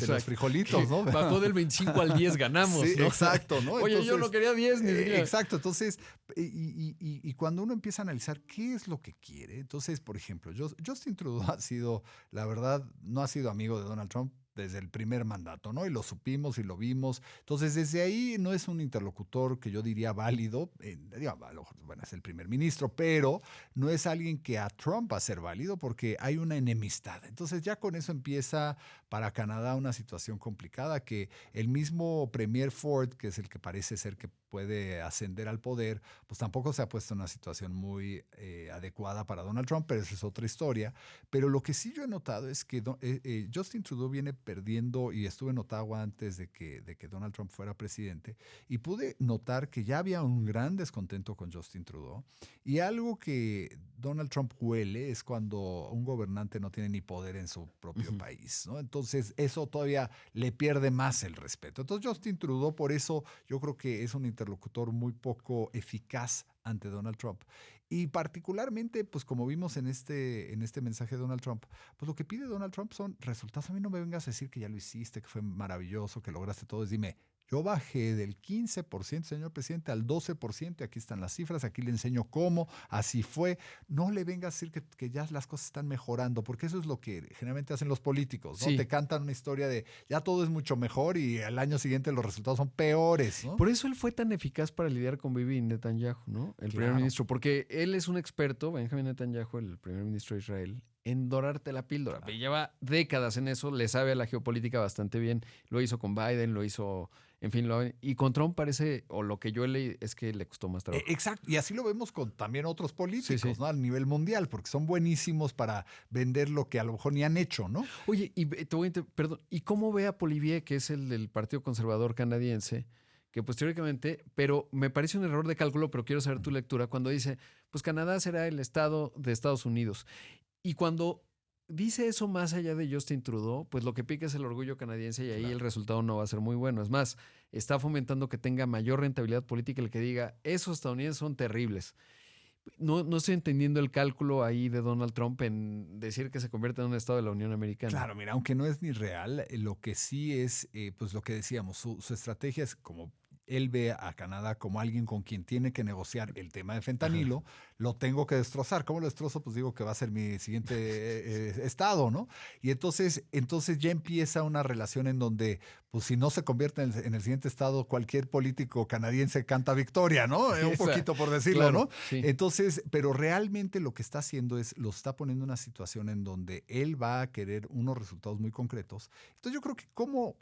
los frijolitos, ¿no? Bajó del 25 al 10, ganamos, sí, ¿no? Exacto, ¿no? Oye, yo no quería 10 ni siquiera. Exacto, entonces, y cuando uno empieza a analizar qué es lo que quiere, entonces, por ejemplo, Justin Trudeau ha sido, la verdad, no ha sido amigo de Donald Trump desde el primer mandato, ¿no? Y lo supimos y lo vimos. Entonces, desde ahí no es un interlocutor que yo diría válido. Digamos, a lo mejor, bueno, es el primer ministro, pero no es alguien que a Trump va a ser válido porque hay una enemistad. Entonces, ya con eso empieza para Canadá una situación complicada que el mismo Premier Ford, que es el que parece ser que puede ascender al poder, pues tampoco se ha puesto en una situación muy adecuada para Donald Trump, pero esa es otra historia. Pero lo que sí yo he notado es que Justin Trudeau viene perdiendo, y estuve en Ottawa antes de que Donald Trump fuera presidente, y pude notar que ya había un gran descontento con Justin Trudeau, y algo que Donald Trump huele es cuando un gobernante no tiene ni poder en su propio país, ¿no? Entonces eso todavía le pierde más el respeto. Entonces Justin Trudeau, por eso yo creo que es un interlocutor muy poco eficaz ante Donald Trump. Y particularmente, pues como vimos en este mensaje de Donald Trump, pues lo que pide Donald Trump son resultados. A mí no me vengas a decir que ya lo hiciste, que fue maravilloso, que lograste todo. Dime, yo bajé del 15%, señor presidente, al 12%, y aquí están las cifras, aquí le enseño cómo, así fue. No le venga a decir que ya las cosas están mejorando, porque eso es lo que generalmente hacen los políticos, ¿no? Sí. Te cantan una historia de ya todo es mucho mejor y al año siguiente los resultados son peores, ¿no? Por eso él fue tan eficaz para lidiar con Bibi Netanyahu, ¿no? El primer ministro, porque él es un experto, Benjamin Netanyahu, el primer ministro de Israel, en dorarte la píldora. Claro. Lleva décadas en eso, le sabe a la geopolítica bastante bien. Lo hizo con Biden, lo hizo, en fin, y con Trump parece, o lo que yo leí, es que le costó más trabajo. Exacto, y así lo vemos con también otros políticos, Sí. ¿no? A nivel mundial, porque son buenísimos para vender lo que a lo mejor ni han hecho, ¿no? Oye, perdón, ¿y cómo ve a Polivier, que es el del Partido Conservador canadiense, que pues teóricamente, pero me parece un error de cálculo, pero quiero saber tu lectura, cuando dice, pues Canadá será el estado de Estados Unidos? Y cuando dice eso más allá de Justin Trudeau, pues lo que pica es el orgullo canadiense y ahí el resultado no va a ser muy bueno. Es más, está fomentando que tenga mayor rentabilidad política el que diga, esos estadounidenses son terribles. No estoy entendiendo el cálculo ahí de Donald Trump en decir que se convierte en un estado de la Unión Americana. Claro, mira, aunque no es ni real, lo que sí es, pues lo que decíamos, su estrategia es como él ve a Canadá como alguien con quien tiene que negociar el tema de fentanilo, lo tengo que destrozar. ¿Cómo lo destrozo? Pues digo que va a ser mi siguiente estado, ¿no? Y entonces ya empieza una relación en donde, pues si no se convierte en el siguiente estado, cualquier político canadiense canta victoria, ¿no? Un poquito por decirlo, claro, ¿no? Sí. Entonces, pero realmente lo que está haciendo es, lo está poniendo en una situación en donde él va a querer unos resultados muy concretos. Entonces yo creo que cómo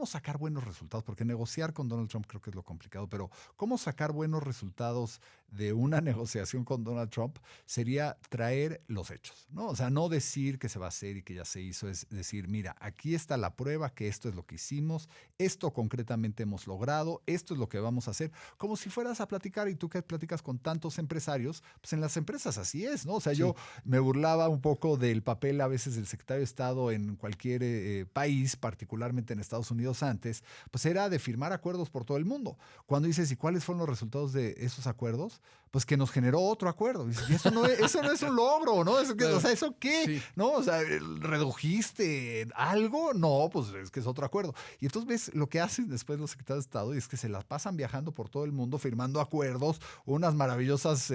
sacar buenos resultados, porque negociar con Donald Trump creo que es lo complicado, pero cómo sacar buenos resultados de una negociación con Donald Trump sería traer los hechos, ¿no? O sea, no decir que se va a hacer y que ya se hizo, es decir, mira, aquí está la prueba que esto es lo que hicimos, esto concretamente hemos logrado, esto es lo que vamos a hacer, como si fueras a platicar, y tú que platicas con tantos empresarios, pues en las empresas así es, ¿no? O sea, yo me burlaba un poco del papel a veces del secretario de Estado en cualquier país, particularmente en Estados Unidos antes, pues era de firmar acuerdos por todo el mundo. Cuando dices, ¿y cuáles fueron los resultados de esos acuerdos? Pues que nos generó otro acuerdo. Dices, y eso no es un logro, ¿no? O sea, ¿eso qué? Sí. ¿No? O sea, ¿redujiste algo? No, pues es que es otro acuerdo. Y entonces ves lo que hacen después los secretarios de Estado, y es que se las pasan viajando por todo el mundo, firmando acuerdos, unas maravillosas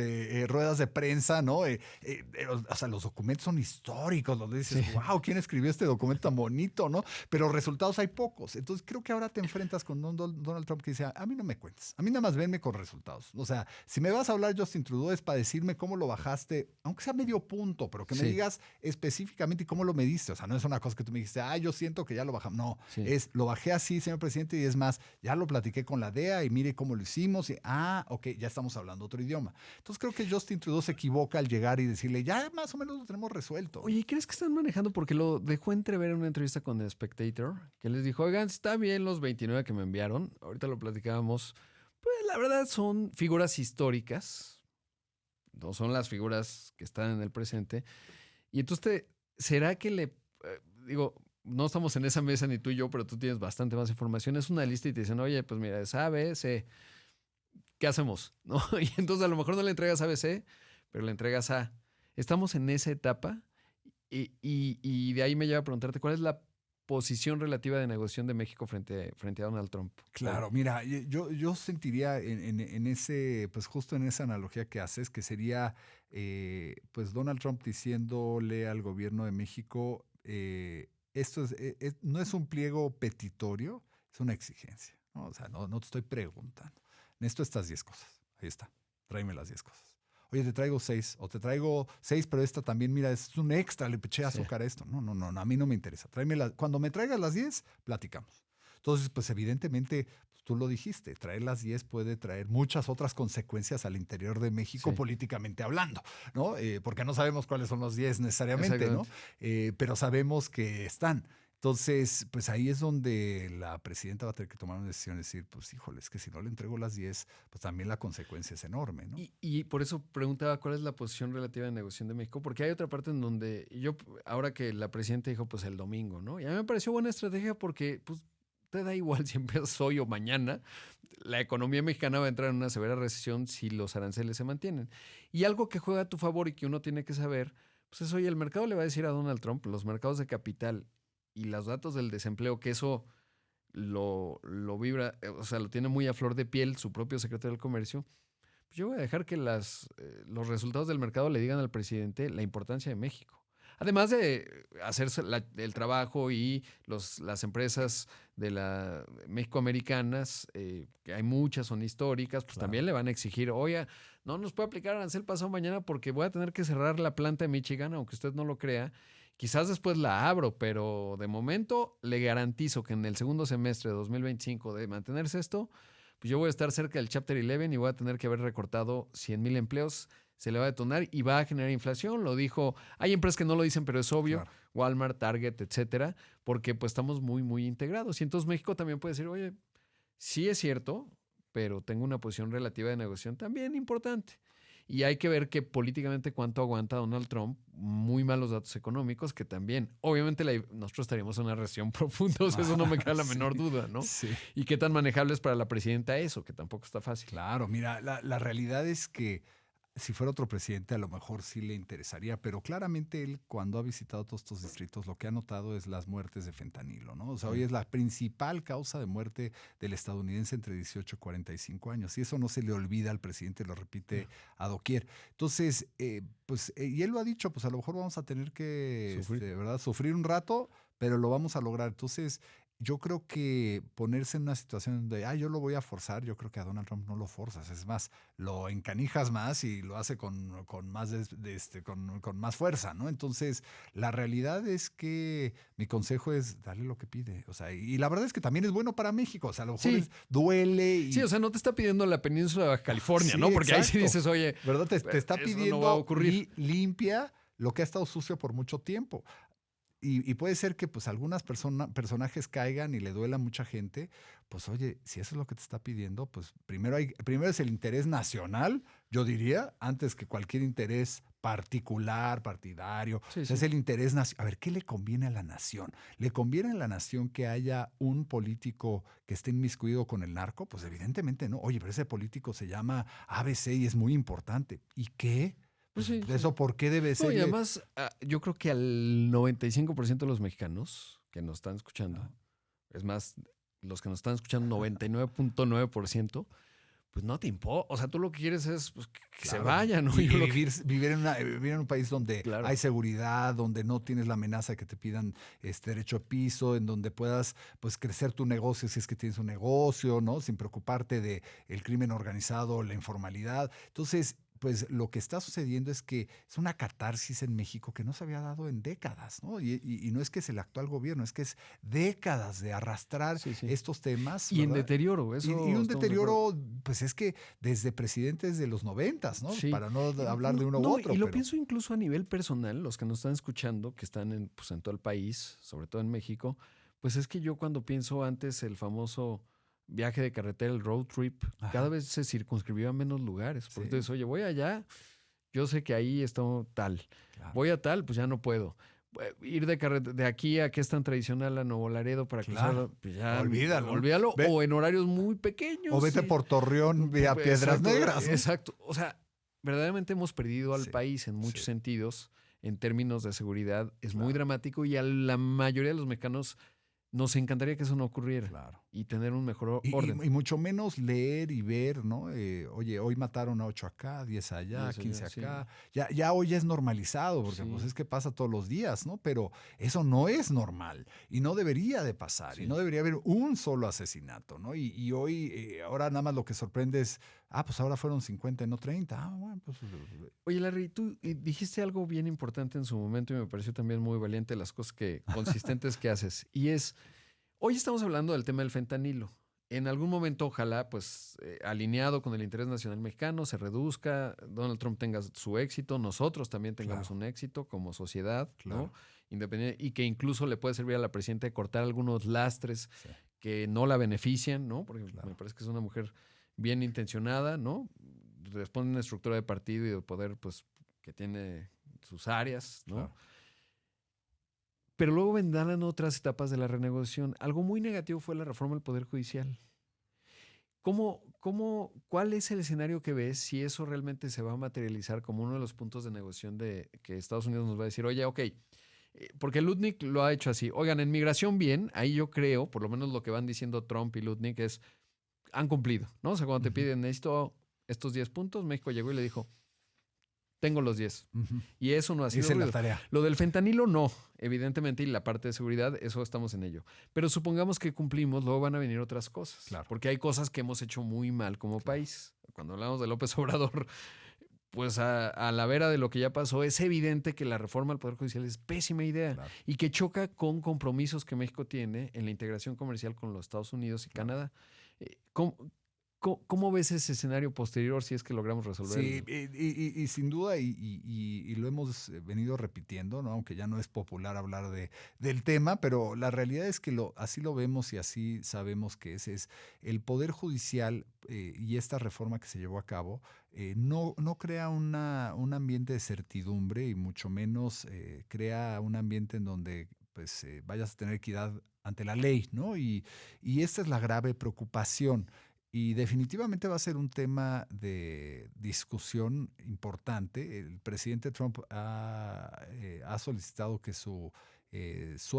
ruedas de prensa, ¿no? O sea, los documentos son históricos, donde dices, wow, ¿quién escribió este documento tan bonito, no? Pero resultados hay pocos. Entonces creo que ahora te enfrentas con Donald Trump, que dice, a mí no me cuentes, a mí nada más venme con resultados. O sea, si me vas a hablar Justin Trudeau es para decirme cómo lo bajaste, aunque sea medio punto, pero que me digas específicamente cómo lo mediste. O sea, no es una cosa que tú me dijiste, yo siento que ya lo bajamos. No, es, lo bajé así, señor presidente, y es más, ya lo platiqué con la DEA y mire cómo lo hicimos. Y, ok, ya estamos hablando otro idioma. Entonces creo que Justin Trudeau se equivoca al llegar y decirle, ya más o menos lo tenemos resuelto. Oye, ¿crees que están manejando? Porque lo dejó entrever en una entrevista con The Spectator, que les dijo, oigan, está bien los 29 que me enviaron, ahorita lo platicábamos, pues la verdad son figuras históricas, no son las figuras que están en el presente. Y entonces, ¿será que digo, no estamos en esa mesa ni tú y yo, pero tú tienes bastante más información, es una lista y te dicen, oye, pues mira, es A, B, C, ¿qué hacemos? ¿No? Y entonces a lo mejor no le entregas A, B, C, pero le entregas A. Estamos en esa etapa y de ahí me lleva a preguntarte, ¿cuál es la posición relativa de negociación de México frente a Donald Trump? Claro, mira, yo sentiría en ese, pues justo en esa analogía que haces, que sería pues Donald Trump diciéndole al gobierno de México, esto no es un pliego petitorio, es una exigencia, ¿no? O sea, no te estoy preguntando. Necesito estas 10 cosas. Ahí está, tráeme las 10 cosas. Oye, te traigo 6, o te traigo 6, pero esta también, mira, es un extra, le eché azúcar a esto. No, a mí no me interesa. Cuando me traigas las 10, platicamos. Entonces, pues evidentemente, pues, tú lo dijiste, traer las 10 puede traer muchas otras consecuencias al interior de México políticamente hablando, ¿no? Porque no sabemos cuáles son los 10 necesariamente, ¿no? Pero sabemos que están. Entonces, pues ahí es donde la presidenta va a tener que tomar una decisión, decir, pues híjole, es que si no le entrego las 10, pues también la consecuencia es enorme, ¿no? Y por eso preguntaba cuál es la posición relativa de negociación de México, porque hay otra parte en donde yo, ahora que la presidenta dijo, pues el domingo, ¿no? Y a mí me pareció buena estrategia porque, pues, te da igual si empiezas hoy o mañana, la economía mexicana va a entrar en una severa recesión si los aranceles se mantienen. Y algo que juega a tu favor y que uno tiene que saber, pues es, oye, el mercado le va a decir a Donald Trump, los mercados de capital y los datos del desempleo, que eso lo vibra, o sea, lo tiene muy a flor de piel su propio secretario del Comercio, pues yo voy a dejar que los resultados del mercado le digan al presidente la importancia de México. Además de hacer el trabajo y las empresas de la México-americanas, que hay muchas, son históricas, pues Claro. también le van a exigir, oye, no nos puede aplicar arancel pasado mañana porque voy a tener que cerrar la planta de Michigan, aunque usted no lo crea. Quizás después la abro, pero de momento le garantizo que en el segundo semestre de 2025 de mantenerse esto, pues yo voy a estar cerca del Chapter 11 y voy a tener que haber recortado 100,000 empleos, se le va a detonar y va a generar inflación. Lo dijo, hay empresas que no lo dicen, pero es obvio, Claro. Walmart, Target, etcétera, porque pues estamos muy, muy integrados. Y entonces México también puede decir, oye, sí es cierto, pero tengo una posición relativa de negociación también importante. Y hay que ver que políticamente cuánto aguanta Donald Trump, muy malos datos económicos, que también, obviamente nosotros estaríamos en una recesión profunda, o sea, eso no me queda la Sí, menor duda, ¿no? Sí. Y qué tan manejable es para la presidenta eso, que tampoco está fácil. Claro, mira, la realidad es que si fuera otro presidente a lo mejor sí le interesaría, pero claramente él cuando ha visitado todos estos distritos lo que ha notado es las muertes de fentanilo, ¿no? O sea, hoy es la principal causa de muerte del estadounidense entre 18 y 45 años y eso no se le olvida al presidente, lo repite a doquier. Entonces, y él lo ha dicho, pues a lo mejor vamos a tener que, ¿verdad? Sufrir un rato, pero lo vamos a lograr. Entonces, yo creo que ponerse en una situación donde, yo lo voy a forzar, yo creo que a Donald Trump no lo forzas, es más, lo encanijas más y lo hace con más con más fuerza, ¿no? Entonces, la realidad es que mi consejo es darle lo que pide, o sea, y la verdad es que también es bueno para México, o sea, a lo mejor Sí. duele y Sí, o sea, no te está pidiendo la península de Baja California, Sí, ¿no? Porque ahí sí exacto. dices, oye, ¿verdad? Te está eso pidiendo no va a ocurrir. limpia lo que ha estado sucio por mucho tiempo. Y puede ser que pues algunas personajes caigan y le duela a mucha gente, pues oye, si eso es lo que te está pidiendo, pues primero es el interés nacional, yo diría, antes que cualquier interés particular, partidario. Sí, O sea, sí. es el interés nacional. A ver, ¿qué le conviene a la nación? ¿Le conviene a la nación que haya un político que esté inmiscuido con el narco? Pues evidentemente no. Oye, pero ese político se llama ABC y es muy importante. ¿Y qué? Pues sí, sí. ¿Eso por qué debe No, ser? y además, yo creo que al 95% de los mexicanos que nos están escuchando, es más, los que nos están escuchando, 99.9%, pues no te importa. O sea, tú lo que quieres es pues, que se Claro. vayan, ¿no? Y Yo lo que- vivir en un país donde Claro. hay seguridad, donde no tienes la amenaza de que te pidan derecho a piso, en donde puedas pues crecer tu negocio si es que tienes un negocio, ¿no? Sin preocuparte de el crimen organizado, la informalidad. Entonces, pues lo que está sucediendo es que es una catarsis en México que no se había dado en décadas, ¿no? Y no es que es el actual gobierno, es que es décadas de arrastrar Sí, sí. estos temas. Y en ¿verdad? deterioro, eso. Y un estamos de acuerdo. deterioro, pues es que desde presidentes de los 90, ¿no? Sí. Para no hablar de uno No, u otro. y lo pero- pienso incluso a nivel personal, los que nos están escuchando, que están pues, en todo el país, sobre todo en México, pues es que yo cuando pienso antes el famoso viaje de carretera, el road trip, Ajá. cada vez se circunscribió a menos lugares. Porque Sí. entonces, oye, voy allá, yo sé que ahí está tal. Claro. Voy a tal, pues ya no puedo. Ir de aquí a que es tan tradicional a Nuevo Laredo para Claro. cruzar, pues ya Olvídalo. olvídalo. Ve- O en horarios muy pequeños. O vete sí. por Torreón vía Piedras Exacto, Negras. ¿no? Exacto. O sea, verdaderamente hemos perdido al Sí, país en muchos sí. sentidos en términos de seguridad. Es muy Claro. dramático y a la mayoría de los mexicanos nos encantaría que eso no ocurriera Claro. y tener un mejor Y orden. mucho menos leer y ver, ¿no? Oye, hoy mataron a 8 acá, 10 allá, 10 allá, 15 sí. acá. Ya hoy ya es normalizado, porque Sí. pues es que pasa todos los días, ¿no? Pero eso no es normal y no debería de pasar Sí. y no debería haber un solo asesinato, ¿no? Y hoy, ahora nada más lo que sorprende es, pues ahora fueron 50 y no 30. Bueno, pues... Oye, Larry, tú dijiste algo bien importante en su momento y me pareció también muy valiente las cosas consistentes que haces. Y es, hoy estamos hablando del tema del fentanilo. En algún momento, ojalá, pues, alineado con el interés nacional mexicano, se reduzca, Donald Trump tenga su éxito, nosotros también tengamos Claro. un éxito como sociedad, Claro. ¿no? independiente, y que incluso le puede servir a la presidenta de cortar algunos lastres Sí. que no la benefician, ¿no? Porque Claro. me parece que es una mujer bien intencionada, ¿no? Responde a una estructura de partido y de poder, pues, que tiene sus áreas, ¿no? Claro. Pero luego vendrán otras etapas de la renegociación. Algo muy negativo fue la reforma del Poder Judicial. ¿Cuál es el escenario que ves si eso realmente se va a materializar como uno de los puntos de negociación de que Estados Unidos nos va a decir, oye, ok, porque Lutnick lo ha hecho así. Oigan, en migración bien, ahí yo creo, por lo menos lo que van diciendo Trump y Lutnick es, han cumplido, ¿no? O sea, cuando te piden, necesito estos 10 puntos, México llegó y le dijo, tengo los 10. Ujú. Y eso no ha sido Hice la ruido. tarea. Lo del fentanilo no, evidentemente, y la parte de seguridad, eso estamos en ello. Pero supongamos que cumplimos, luego van a venir otras cosas. Claro. Porque hay cosas que hemos hecho muy mal como país. Cuando hablamos de López Obrador, pues a la vera de lo que ya pasó, es evidente que la reforma al Poder Judicial es pésima idea Claro. y que choca con compromisos que México tiene en la integración comercial con los Estados Unidos y Canadá. ¿Cómo ves ese escenario posterior si es que logramos resolverlo? Sí, y sin duda, y lo hemos venido repitiendo, ¿no? Aunque ya no es popular hablar del tema, pero la realidad es que así lo vemos y así sabemos que es el Poder Judicial y esta reforma que se llevó a cabo no crea un ambiente de certidumbre y mucho menos crea un ambiente en donde pues vayas a tener equidad ante la ley, ¿no? Y esta es la grave preocupación. Y definitivamente va a ser un tema de discusión importante. El presidente Trump ha solicitado que su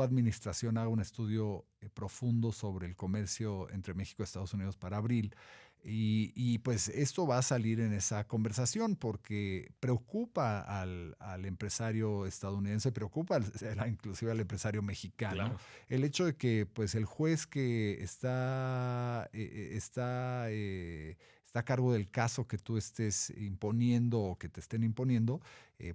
administración haga un estudio profundo sobre el comercio entre México y Estados Unidos para abril. Y pues esto va a salir en esa conversación porque preocupa al empresario estadounidense, preocupa inclusive al empresario mexicano. Claro. El hecho de que pues el juez que está a cargo del caso que tú estés imponiendo o que te estén imponiendo,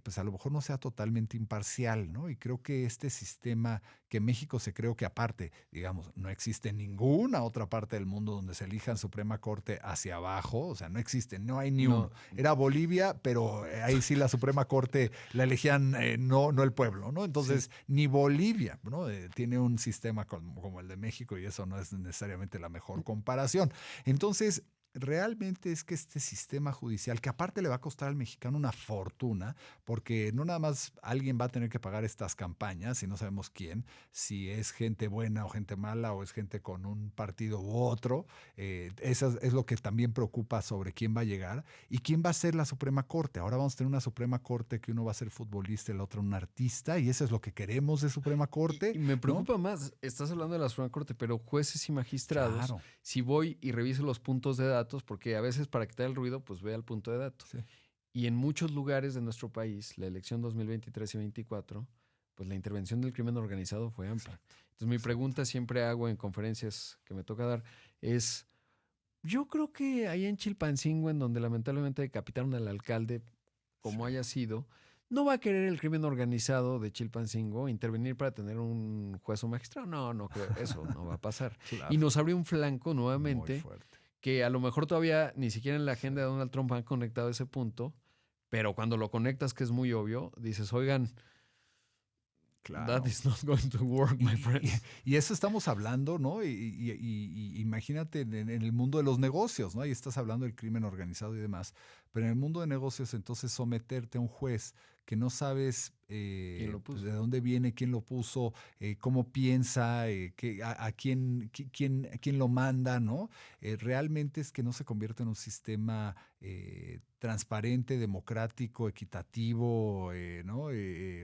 pues a lo mejor no sea totalmente imparcial, ¿no? Y creo que este sistema que México se creó que aparte, digamos, no existe ninguna otra parte del mundo donde se elijan Suprema Corte hacia abajo, o sea, no existe, no hay ni uno. Era Bolivia, pero ahí sí la Suprema Corte la elegían no el pueblo, ¿no? Entonces, ni Bolivia, ¿no? Tiene un sistema como el de México y eso no es necesariamente la mejor comparación. Entonces, realmente es que este sistema judicial, que aparte le va a costar al mexicano una fortuna, porque no nada más alguien va a tener que pagar estas campañas y no sabemos quién, si es gente buena o gente mala o es gente con un partido u otro, eso es lo que también preocupa sobre quién va a llegar y quién va a ser la Suprema Corte. Ahora vamos a tener una Suprema Corte que uno va a ser futbolista y el otro un artista y eso es lo que queremos de Suprema Corte. Y me preocupa más, estás hablando de la Suprema Corte, pero jueces y magistrados, Claro. si voy y reviso los puntos de datos, porque a veces para quitar el ruido, pues ve al punto de datos. Sí. Y en muchos lugares de nuestro país, la elección 2023 y 2024, pues la intervención del crimen organizado fue amplia. Exacto. Entonces mi pregunta siempre hago en conferencias que me toca dar es, yo creo que ahí en Chilpancingo, en donde lamentablemente decapitaron al alcalde, como haya sido, no va a querer el crimen organizado de Chilpancingo intervenir para tener un juez o magistrado. No creo, eso no va a pasar. Claro. Y nos abre un flanco Muy nuevamente fuerte. que a lo mejor todavía ni siquiera en la agenda de Donald Trump han conectado ese punto, pero cuando lo conectas, que es muy obvio, dices, oigan, Claro. that is not going to work, my friend. Y eso estamos hablando, ¿no? Y imagínate en el mundo de los negocios, ¿no? Ahí estás hablando del crimen organizado y demás, pero en el mundo de negocios entonces someterte a un juez que no sabes ¿Quién lo puso? de dónde viene, quién lo puso, cómo piensa, a quién lo manda, ¿no? Realmente es que no se convierte en un sistema transparente, democrático, equitativo, ¿no?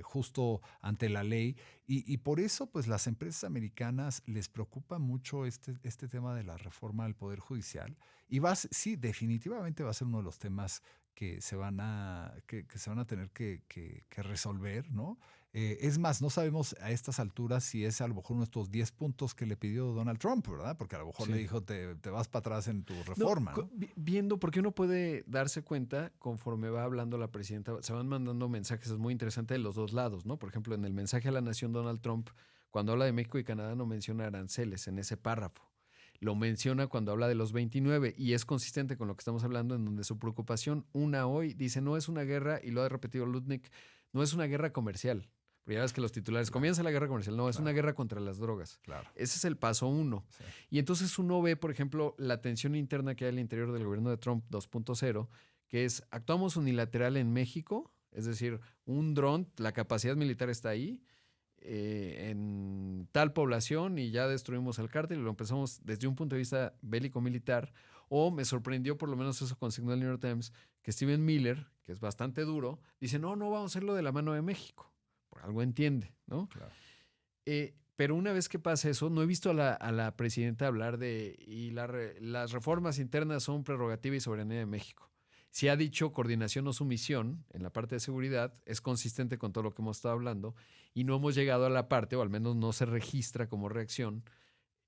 Justo ante la ley. Y por eso, pues las empresas americanas les preocupa mucho este tema de la reforma del Poder Judicial. Y sí, definitivamente va a ser uno de los temas que se van a tener que resolver, ¿no? Es más, no sabemos a estas alturas si es a lo mejor uno de estos 10 puntos que le pidió Donald Trump, ¿verdad? Porque a lo mejor Sí. le dijo, te vas para atrás en tu reforma, ¿no? Viendo, porque uno puede darse cuenta, conforme va hablando la presidenta, se van mandando mensajes muy interesantes de los dos lados, ¿no? Por ejemplo, en el mensaje a la nación, Donald Trump, cuando habla de México y Canadá, no menciona aranceles en ese párrafo. Lo menciona cuando habla de los 29 y es consistente con lo que estamos hablando, en donde su preocupación, hoy, dice, no es una guerra, y lo ha repetido Lutnick, no es una guerra comercial. Porque ya ves que los titulares, comienza la guerra comercial. No, es una guerra contra las drogas. Claro. Ese es el paso 1. Sí. Y entonces uno ve, por ejemplo, la tensión interna que hay al interior del gobierno de Trump 2.0, que es, actuamos unilateral en México, es decir, un dron, la capacidad militar está ahí, en tal población y ya destruimos el cártel y lo empezamos desde un punto de vista bélico-militar. O me sorprendió, por lo menos eso consignó el New York Times, que Stephen Miller, que es bastante duro, dice, no vamos a hacerlo de la mano de México. Por algo entiende, ¿no? Claro. Pero una vez que pasa eso, no he visto a la presidenta hablar de, y las reformas internas son prerrogativa y soberanía de México. Si ha dicho coordinación o sumisión en la parte de seguridad, es consistente con todo lo que hemos estado hablando, y no hemos llegado a la parte, o al menos no se registra como reacción,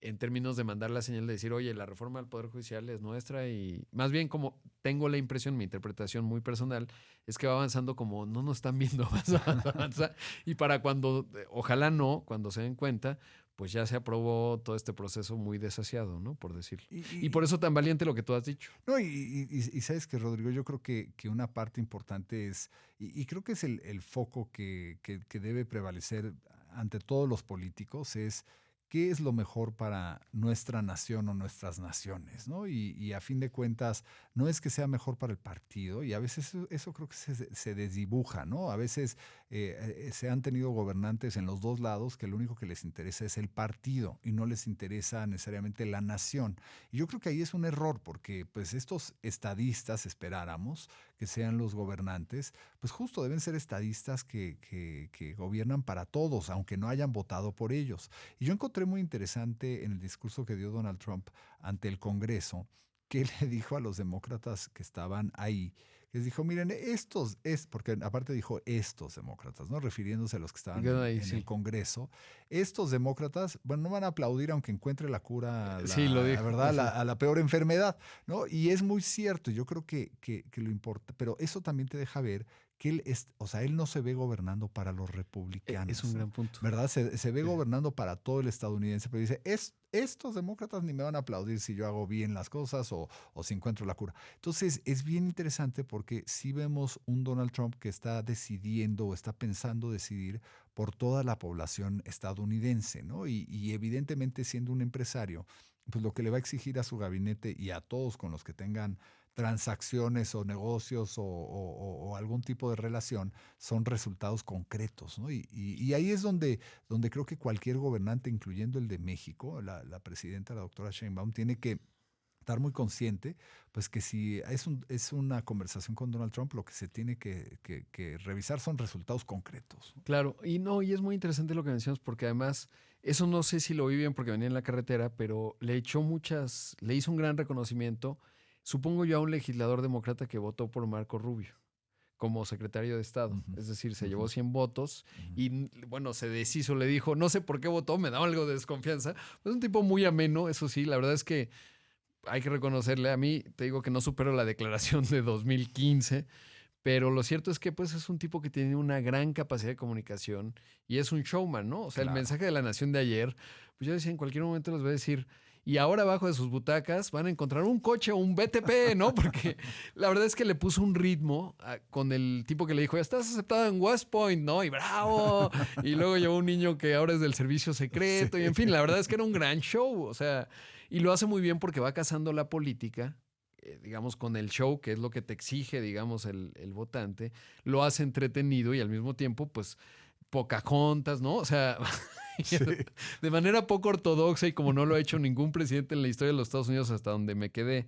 en términos de mandar la señal de decir, oye, la reforma del Poder Judicial es nuestra, y más bien como tengo la impresión, mi interpretación muy personal, es que va avanzando como no nos están viendo, avanza, y para cuando, ojalá no, cuando se den cuenta, pues ya se aprobó todo este proceso muy desasiado, ¿no? Por decirlo. Y por eso tan valiente lo que tú has dicho. No, y sabes que, Rodrigo, yo creo que una parte importante es, y creo que es el foco que debe prevalecer ante todos los políticos, es qué es lo mejor para nuestra nación o nuestras naciones, ¿no? Y a fin de cuentas, no es que sea mejor para el partido, y a veces eso creo que se desdibuja, ¿no? A veces se han tenido gobernantes en los dos lados que lo único que les interesa es el partido y no les interesa necesariamente la nación. Y yo creo que ahí es un error, porque pues estos estadistas, esperáramos, que sean los gobernantes, pues justo deben ser estadistas que gobiernan para todos, aunque no hayan votado por ellos. Y yo encontré muy interesante en el discurso que dio Donald Trump ante el Congreso, que le dijo a los demócratas que estaban ahí, les dijo, miren, porque aparte dijo estos demócratas, ¿no? Refiriéndose a los que estaban en el Congreso. Estos demócratas, bueno, no van a aplaudir aunque encuentre la cura, lo dijo, la verdad, a la peor enfermedad, ¿no? Y es muy cierto, yo creo que lo importa, pero eso también te deja ver que él no se ve gobernando para los republicanos. Es un gran punto. ¿Verdad? Se ve gobernando para todo el estadounidense, pero dice, estos demócratas ni me van a aplaudir si yo hago bien las cosas o si encuentro la cura. Entonces, es bien interesante porque sí vemos un Donald Trump que está decidiendo o está pensando decidir por toda la población estadounidense, ¿no? Y evidentemente siendo un empresario, pues lo que le va a exigir a su gabinete y a todos con los que tengan transacciones o negocios o algún tipo de relación son resultados concretos, ¿no? Y ahí es donde creo que cualquier gobernante, incluyendo el de México, la presidenta, la doctora Sheinbaum, tiene que estar muy consciente, pues que si es una conversación con Donald Trump, lo que se tiene que revisar son resultados concretos. Claro, y es muy interesante lo que mencionas, porque además, eso no sé si lo vi bien porque venía en la carretera, pero le hizo un gran reconocimiento, supongo yo, a un legislador demócrata que votó por Marco Rubio como secretario de Estado. Uh-huh. Es decir, se llevó 100 votos y, bueno, se deshizo, le dijo, no sé por qué votó, me daba algo de desconfianza. Es un tipo muy ameno, eso sí, la verdad es que hay que reconocerle, a mí te digo que no supero la declaración de 2015, pero lo cierto es que pues es un tipo que tiene una gran capacidad de comunicación y es un showman, ¿no? O sea, Claro. El mensaje de la Nación de ayer, pues yo decía, en cualquier momento les voy a decir, y ahora abajo de sus butacas van a encontrar un coche o un BTP, ¿no? Porque la verdad es que le puso un ritmo con el tipo que le dijo, ya estás aceptado en West Point, ¿no? Y bravo. Y luego llevó un niño que ahora es del servicio secreto. Sí. Y en fin, la verdad es que era un gran show. O sea, y lo hace muy bien porque va casando la política, digamos, con el show, que es lo que te exige, digamos, el votante. Lo hace entretenido y al mismo tiempo, pues, Pocahontas, ¿no? O sea... Sí. De manera poco ortodoxa y como no lo ha hecho ningún presidente en la historia de los Estados Unidos hasta donde me quedé.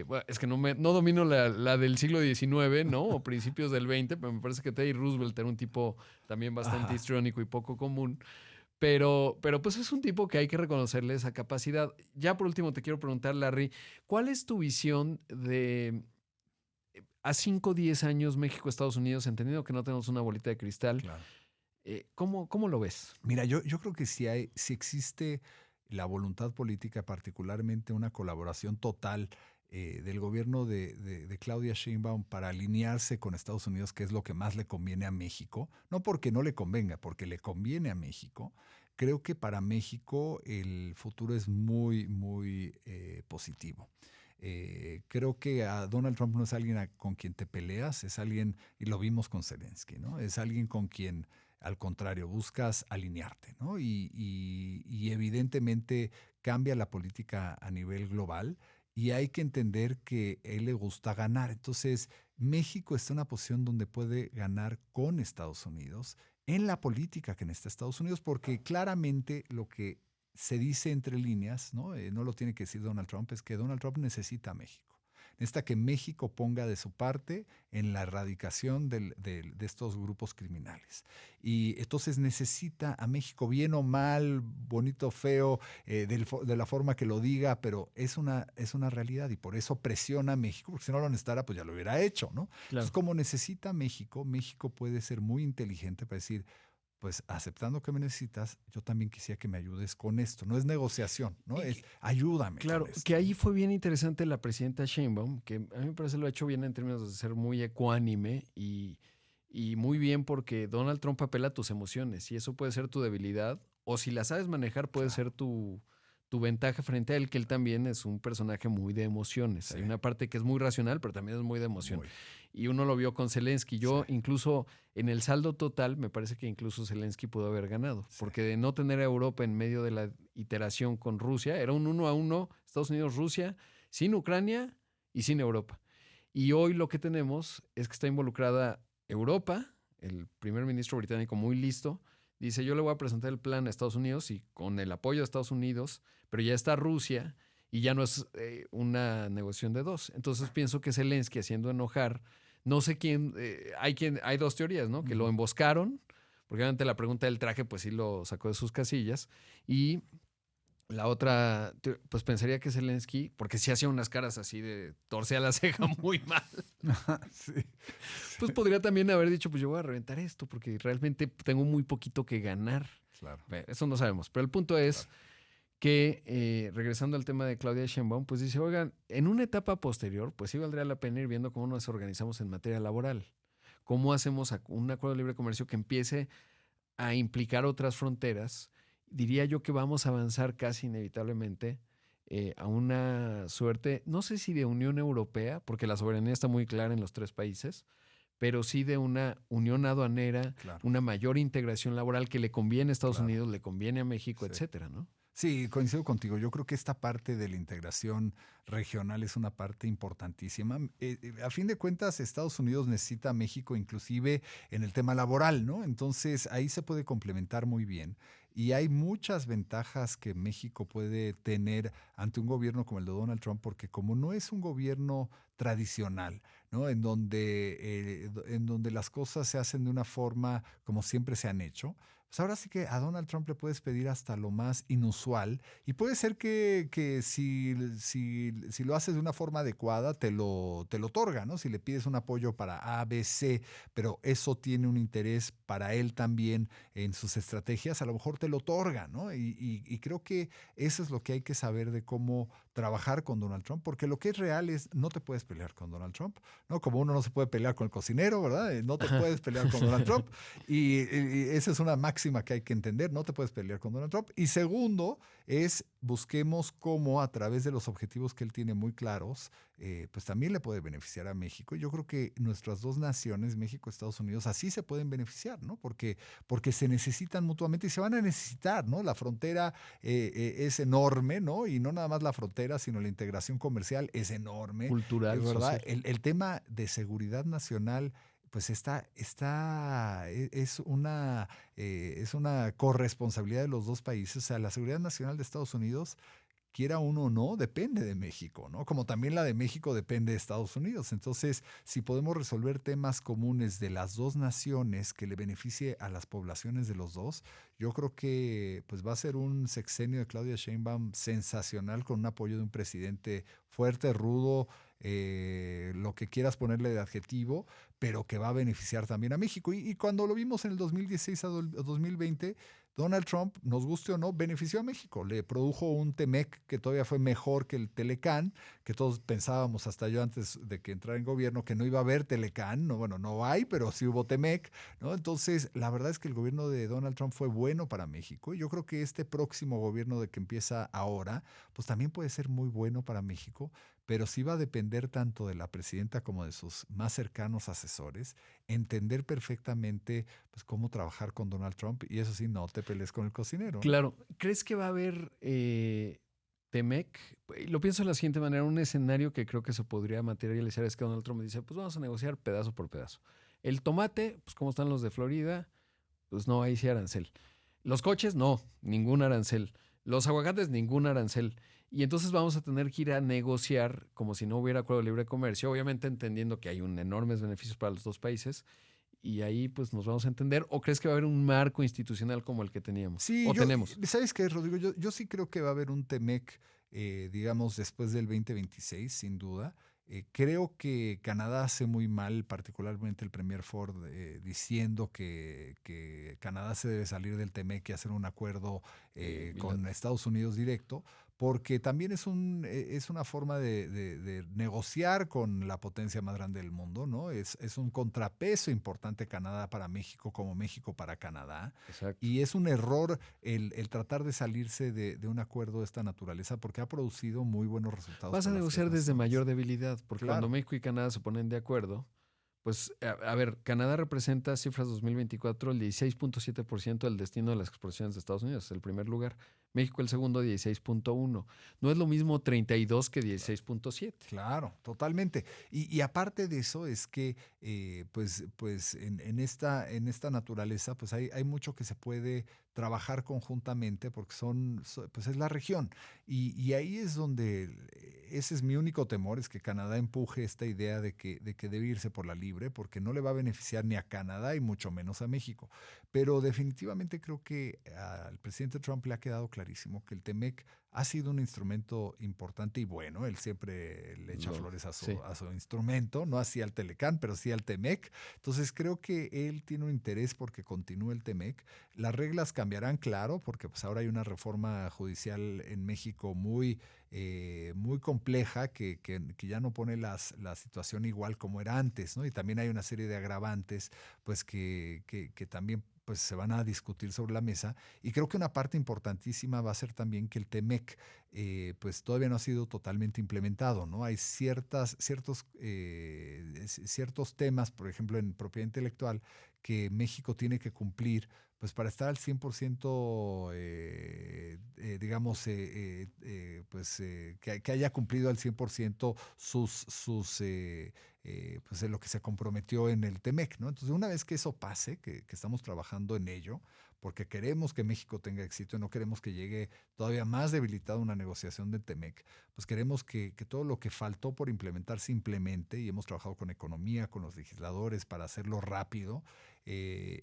Bueno, es que no domino la del siglo XIX, ¿no? O principios del XX, pero me parece que Teddy Roosevelt era un tipo también bastante histriónico y poco común. Pero pues es un tipo que hay que reconocerle esa capacidad. Ya por último te quiero preguntar, Larry, ¿cuál es tu visión de a 5 o 10 años México-Estados Unidos, entendiendo que no tenemos una bolita de cristal? Claro. ¿Cómo lo ves? Mira, yo creo que si existe la voluntad política, particularmente una colaboración total del gobierno de Claudia Sheinbaum para alinearse con Estados Unidos, que es lo que más le conviene a México, no porque no le convenga, porque le conviene a México. Creo que para México el futuro es muy, muy positivo. Creo que a Donald Trump no es alguien con quien te peleas, es alguien, y lo vimos con Zelensky, ¿no? Es alguien con quien Al contrario, buscas alinearte, ¿no? Y evidentemente cambia la política a nivel global y hay que entender que a él le gusta ganar. Entonces, México está en una posición donde puede ganar con Estados Unidos en la política que necesita Estados Unidos, porque claramente lo que se dice entre líneas, ¿no? No lo tiene que decir Donald Trump, es que Donald Trump necesita a México. Necesita que México ponga de su parte en la erradicación de estos grupos criminales. Y entonces necesita a México, bien o mal, bonito o feo, de la forma que lo diga, pero es una realidad y por eso presiona a México, porque si no lo necesitara, pues ya lo hubiera hecho, ¿no? Claro. Entonces, como necesita a México, México puede ser muy inteligente para decir, pues aceptando que me necesitas, yo también quisiera que me ayudes con esto. No es negociación, ¿no? Es ayúdame. Claro, con esto. que ahí fue bien interesante la presidenta Sheinbaum, que a mí me parece lo ha hecho bien en términos de ser muy ecuánime y muy bien porque Donald Trump apela a tus emociones y eso puede ser tu debilidad o si la sabes manejar puede ser tu ventaja frente a él, que él también es un personaje muy de emociones. Sí. Hay una parte que es muy racional, pero también es muy de emoción. Y uno lo vio con Zelensky. Yo incluso en el saldo total, me parece que incluso Zelensky pudo haber ganado, porque de no tener a Europa en medio de la iteración con Rusia, era un 1-1, Estados Unidos-Rusia, sin Ucrania y sin Europa. Y hoy lo que tenemos es que está involucrada Europa, el primer ministro británico muy listo, dice, yo le voy a presentar el plan a Estados Unidos y con el apoyo de Estados Unidos, pero ya está Rusia y ya no es una negociación de dos. Entonces pienso que Zelensky haciendo enojar, no sé quién, hay dos teorías, ¿no? Que lo emboscaron, porque obviamente la pregunta del traje pues sí lo sacó de sus casillas, y la otra, pues pensaría que Zelensky, porque sí hacía unas caras así de torcía la ceja muy mal. Sí. Pues podría también haber dicho, pues yo voy a reventar esto, porque realmente tengo muy poquito que ganar. Claro. Eso no sabemos. Pero el punto es que, regresando al tema de Claudia Sheinbaum, pues dice, oigan, en una etapa posterior, pues sí valdría la pena ir viendo cómo nos organizamos en materia laboral. Cómo hacemos un acuerdo de libre comercio que empiece a implicar otras fronteras. Diría yo que vamos a avanzar casi inevitablemente a una suerte, no sé si de Unión Europea, porque la soberanía está muy clara en los tres países, pero sí de una unión aduanera, una mayor integración laboral que le conviene a Estados Unidos, le conviene a México, etcétera, ¿no? Sí, coincido contigo. Yo creo que esta parte de la integración regional es una parte importantísima. A fin de cuentas, Estados Unidos necesita a México inclusive en el tema laboral, ¿no? Entonces, ahí se puede complementar muy bien. Y hay muchas ventajas que México puede tener ante un gobierno como el de Donald Trump, porque como no es un gobierno tradicional, ¿no? En donde las cosas se hacen de una forma como siempre se han hecho, pues ahora sí que a Donald Trump le puedes pedir hasta lo más inusual y puede ser que si lo haces de una forma adecuada te lo otorga, ¿no? Si le pides un apoyo para A, B, C, pero eso tiene un interés para él también en sus estrategias, a lo mejor te lo otorga, ¿no? Y creo que eso es lo que hay que saber de cómo trabajar con Donald Trump, porque lo que es real es no te puedes pelear con Donald Trump, ¿no? Como uno no se puede pelear con el cocinero, ¿verdad? No te puedes pelear con Donald Trump y esa es una máxima que hay que entender, no te puedes pelear con Donald Trump. Y segundo es busquemos cómo a través de los objetivos que él tiene muy claros, pues también le puede beneficiar a México. Y yo creo que nuestras dos naciones, México y Estados Unidos, así se pueden beneficiar, ¿no? Porque se necesitan mutuamente y se van a necesitar, ¿no? La frontera es enorme, ¿no? Y no nada más la frontera, sino la integración comercial es enorme. Cultural, ¿verdad? El tema de seguridad nacional pues es una corresponsabilidad de los dos países. O sea, la seguridad nacional de Estados Unidos, quiera uno o no, depende de México, ¿no? Como también la de México depende de Estados Unidos. Entonces, si podemos resolver temas comunes de las dos naciones que le beneficie a las poblaciones de los dos, yo creo que pues va a ser un sexenio de Claudia Sheinbaum sensacional con un apoyo de un presidente fuerte, rudo, lo que quieras ponerle de adjetivo, pero que va a beneficiar también a México. Y cuando lo vimos en el 2016 a 2020, Donald Trump, nos guste o no, benefició a México. Le produjo un TEMEC que todavía fue mejor que el Telecán, que todos pensábamos, hasta yo antes de que entrara en gobierno, que no iba a haber Telecán. No, bueno, no hay, pero sí hubo TEMEC, ¿no? Entonces, la verdad es que el gobierno de Donald Trump fue bueno para México. Y yo creo que este próximo gobierno de que empieza ahora, pues también puede ser muy bueno para México. pero sí va a depender tanto de la presidenta como de sus más cercanos asesores, entender perfectamente pues, cómo trabajar con Donald Trump, y eso sí, no te pelees con el cocinero. Claro. ¿Crees que va a haber Temec? Lo pienso de la siguiente manera, un escenario que creo que se podría materializar es que Donald Trump dice, pues vamos a negociar pedazo por pedazo. El tomate, pues como están los de Florida, pues no, ahí sí arancel. Los coches, no, ningún arancel. Los aguacates, ningún arancel. Y entonces vamos a tener que ir a negociar como si no hubiera acuerdo de libre comercio, obviamente entendiendo que hay enormes beneficios para los dos países, y ahí pues nos vamos a entender. ¿O crees que va a haber un marco institucional como el que teníamos? Sí, ¿O tenemos? ¿Sabes qué, Rodrigo? Yo sí creo que va a haber un TEMEC, digamos, después del 2026, sin duda. Creo que Canadá hace muy mal, particularmente el premier Ford, diciendo que Canadá se debe salir del TEMEC y hacer un acuerdo con Estados Unidos directo, porque también es una forma de negociar con la potencia más grande del mundo, ¿no? Es un contrapeso importante Canadá para México como México para Canadá. Exacto. Y es un error el tratar de salirse de un acuerdo de esta naturaleza porque ha producido muy buenos resultados. Vas a negociar desde mayor debilidad, porque Claro. cuando México y Canadá se ponen de acuerdo, pues, a ver, Canadá representa, cifras 2024, el 16.7% del destino de las exportaciones de Estados Unidos, es el primer lugar. México el segundo, 16.1%. No es lo mismo 32 que 16.7. Claro, totalmente. Y aparte de eso es que pues en esta naturaleza pues hay mucho que se puede trabajar conjuntamente porque pues es la región. Y ahí es donde ese es mi único temor, es que Canadá empuje esta idea de que debe irse por la libre, porque no le va a beneficiar ni a Canadá y mucho menos a México. Pero definitivamente creo que al presidente Trump le ha quedado clarísimo que el TEMEC ha sido un instrumento importante y bueno. Él siempre le echa flores a su instrumento, no así al Telecán, pero sí al TEMEC. Entonces creo que él tiene un interés porque continúe el TEMEC. Las reglas cambiarán, claro, porque pues ahora hay una reforma judicial en México muy compleja que ya no pone la situación igual como era antes, ¿no? Y también hay una serie de agravantes pues que también pues se van a discutir sobre la mesa, y creo que una parte importantísima va a ser también que el TEMEC pues todavía no ha sido totalmente implementado, ¿no? Hay ciertos temas, por ejemplo en propiedad intelectual, que México tiene que cumplir pues para estar al 100%, digamos, que haya cumplido al 100% pues en lo que se comprometió en el TEMEC, ¿no? Entonces, una vez que eso pase, que estamos trabajando en ello, porque queremos que México tenga éxito y no queremos que llegue todavía más debilitada una negociación del TEMEC, pues queremos que todo lo que faltó por implementar se implemente, y hemos trabajado con economía, con los legisladores para hacerlo rápido y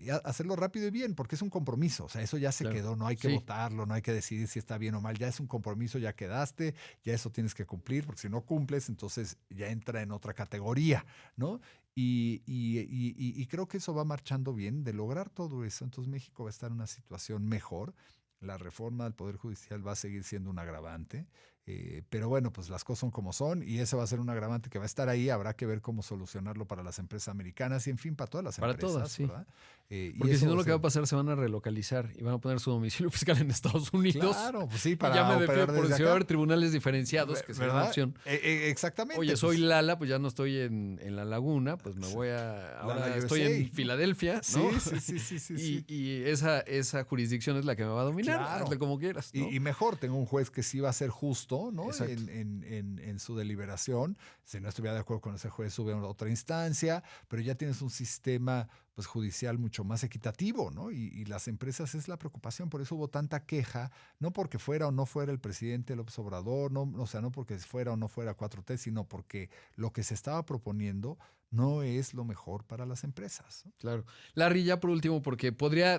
bien, porque es un compromiso, o sea, eso ya se quedó, no hay que votarlo, no hay que decidir si está bien o mal, ya es un compromiso, ya quedaste, ya eso tienes que cumplir, porque si no cumples, entonces ya entra en otra categoría, ¿no? Y creo que eso va marchando bien. De lograr todo eso, entonces México va a estar en una situación mejor. La reforma del Poder Judicial va a seguir siendo un agravante, pero bueno, pues las cosas son como son, y ese va a ser un agravante que va a estar ahí. Habrá que ver cómo solucionarlo para las empresas americanas y, en fin, para todas las empresas. Para todas, sí. ¿Verdad? Porque si no, lo que va a pasar, se van a relocalizar y van a poner su domicilio fiscal en Estados Unidos. Claro, pues sí, para ya me operar defiendo por desde si va a haber acá. tribunales diferenciados, que sería una opción. Exactamente. Oye, soy Lala, pues ya no estoy en la laguna, pues me voy ahora estoy en Filadelfia, ¿no? Sí. Y esa jurisdicción es la que me va a dominar, Claro. hazle como quieras, ¿no? Y mejor, tengo un juez que sí va a ser justo, ¿no? Exacto. En su deliberación. Si no estuviera de acuerdo con ese juez, sube a otra instancia, pero ya tienes un sistema pues judicial mucho más equitativo, ¿no? Y las empresas es la preocupación, por eso hubo tanta queja, no porque fuera o no fuera el presidente López Obrador, no, o sea, no porque fuera o no fuera 4T, sino porque lo que se estaba proponiendo no es lo mejor para las empresas, ¿no? Claro. Larry, ya por último, porque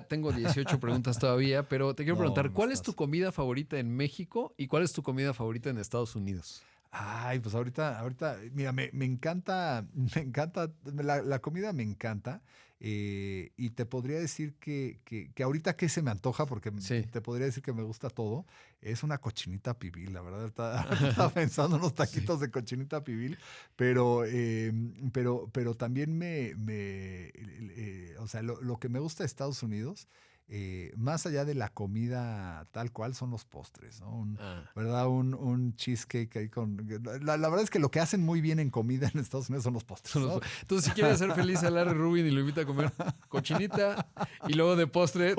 tengo 18 preguntas todavía, pero te quiero preguntar, ¿cuál es tu comida favorita en México y cuál es tu comida favorita en Estados Unidos? Ay, pues ahorita, mira, me encanta, la comida me encanta, y te podría decir que ahorita que se me antoja, porque te podría decir que me gusta todo, es una cochinita pibil, la verdad, estaba pensando en unos taquitos de cochinita pibil, pero también o sea, lo que me gusta de Estados Unidos más allá de la comida tal cual, son los postres, ¿no? ¿Verdad? Un cheesecake ahí con... La verdad es que lo que hacen muy bien en comida en Estados Unidos son los postres, ¿no? Entonces, si quieres hacer feliz a Larry Rubin y lo invita a comer cochinita y luego de postre...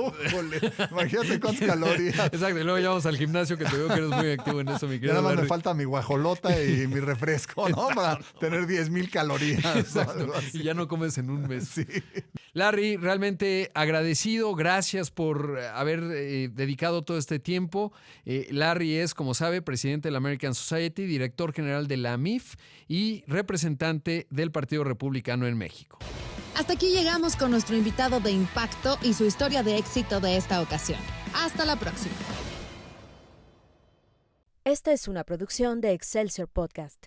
Imagínate cuántas calorías. Exacto, y luego ya vamos al gimnasio, que te veo que eres muy activo en eso, mi querido Nada más Larry. me falta mi guajolota y mi refresco, ¿no? Para tener 10,000 calorías. Exacto, y ya no comes en un mes. Sí. Larry, realmente agradecido, gracias por haber dedicado todo este tiempo. Larry es, como sabe, presidente de la American Society, director general de la AMIF y representante del Partido Republicano en México. Hasta aquí llegamos con nuestro invitado de impacto y su historia de éxito de esta ocasión. Hasta la próxima. Esta es una producción de Excelsior Podcast.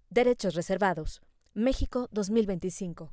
Derechos reservados. México 2025.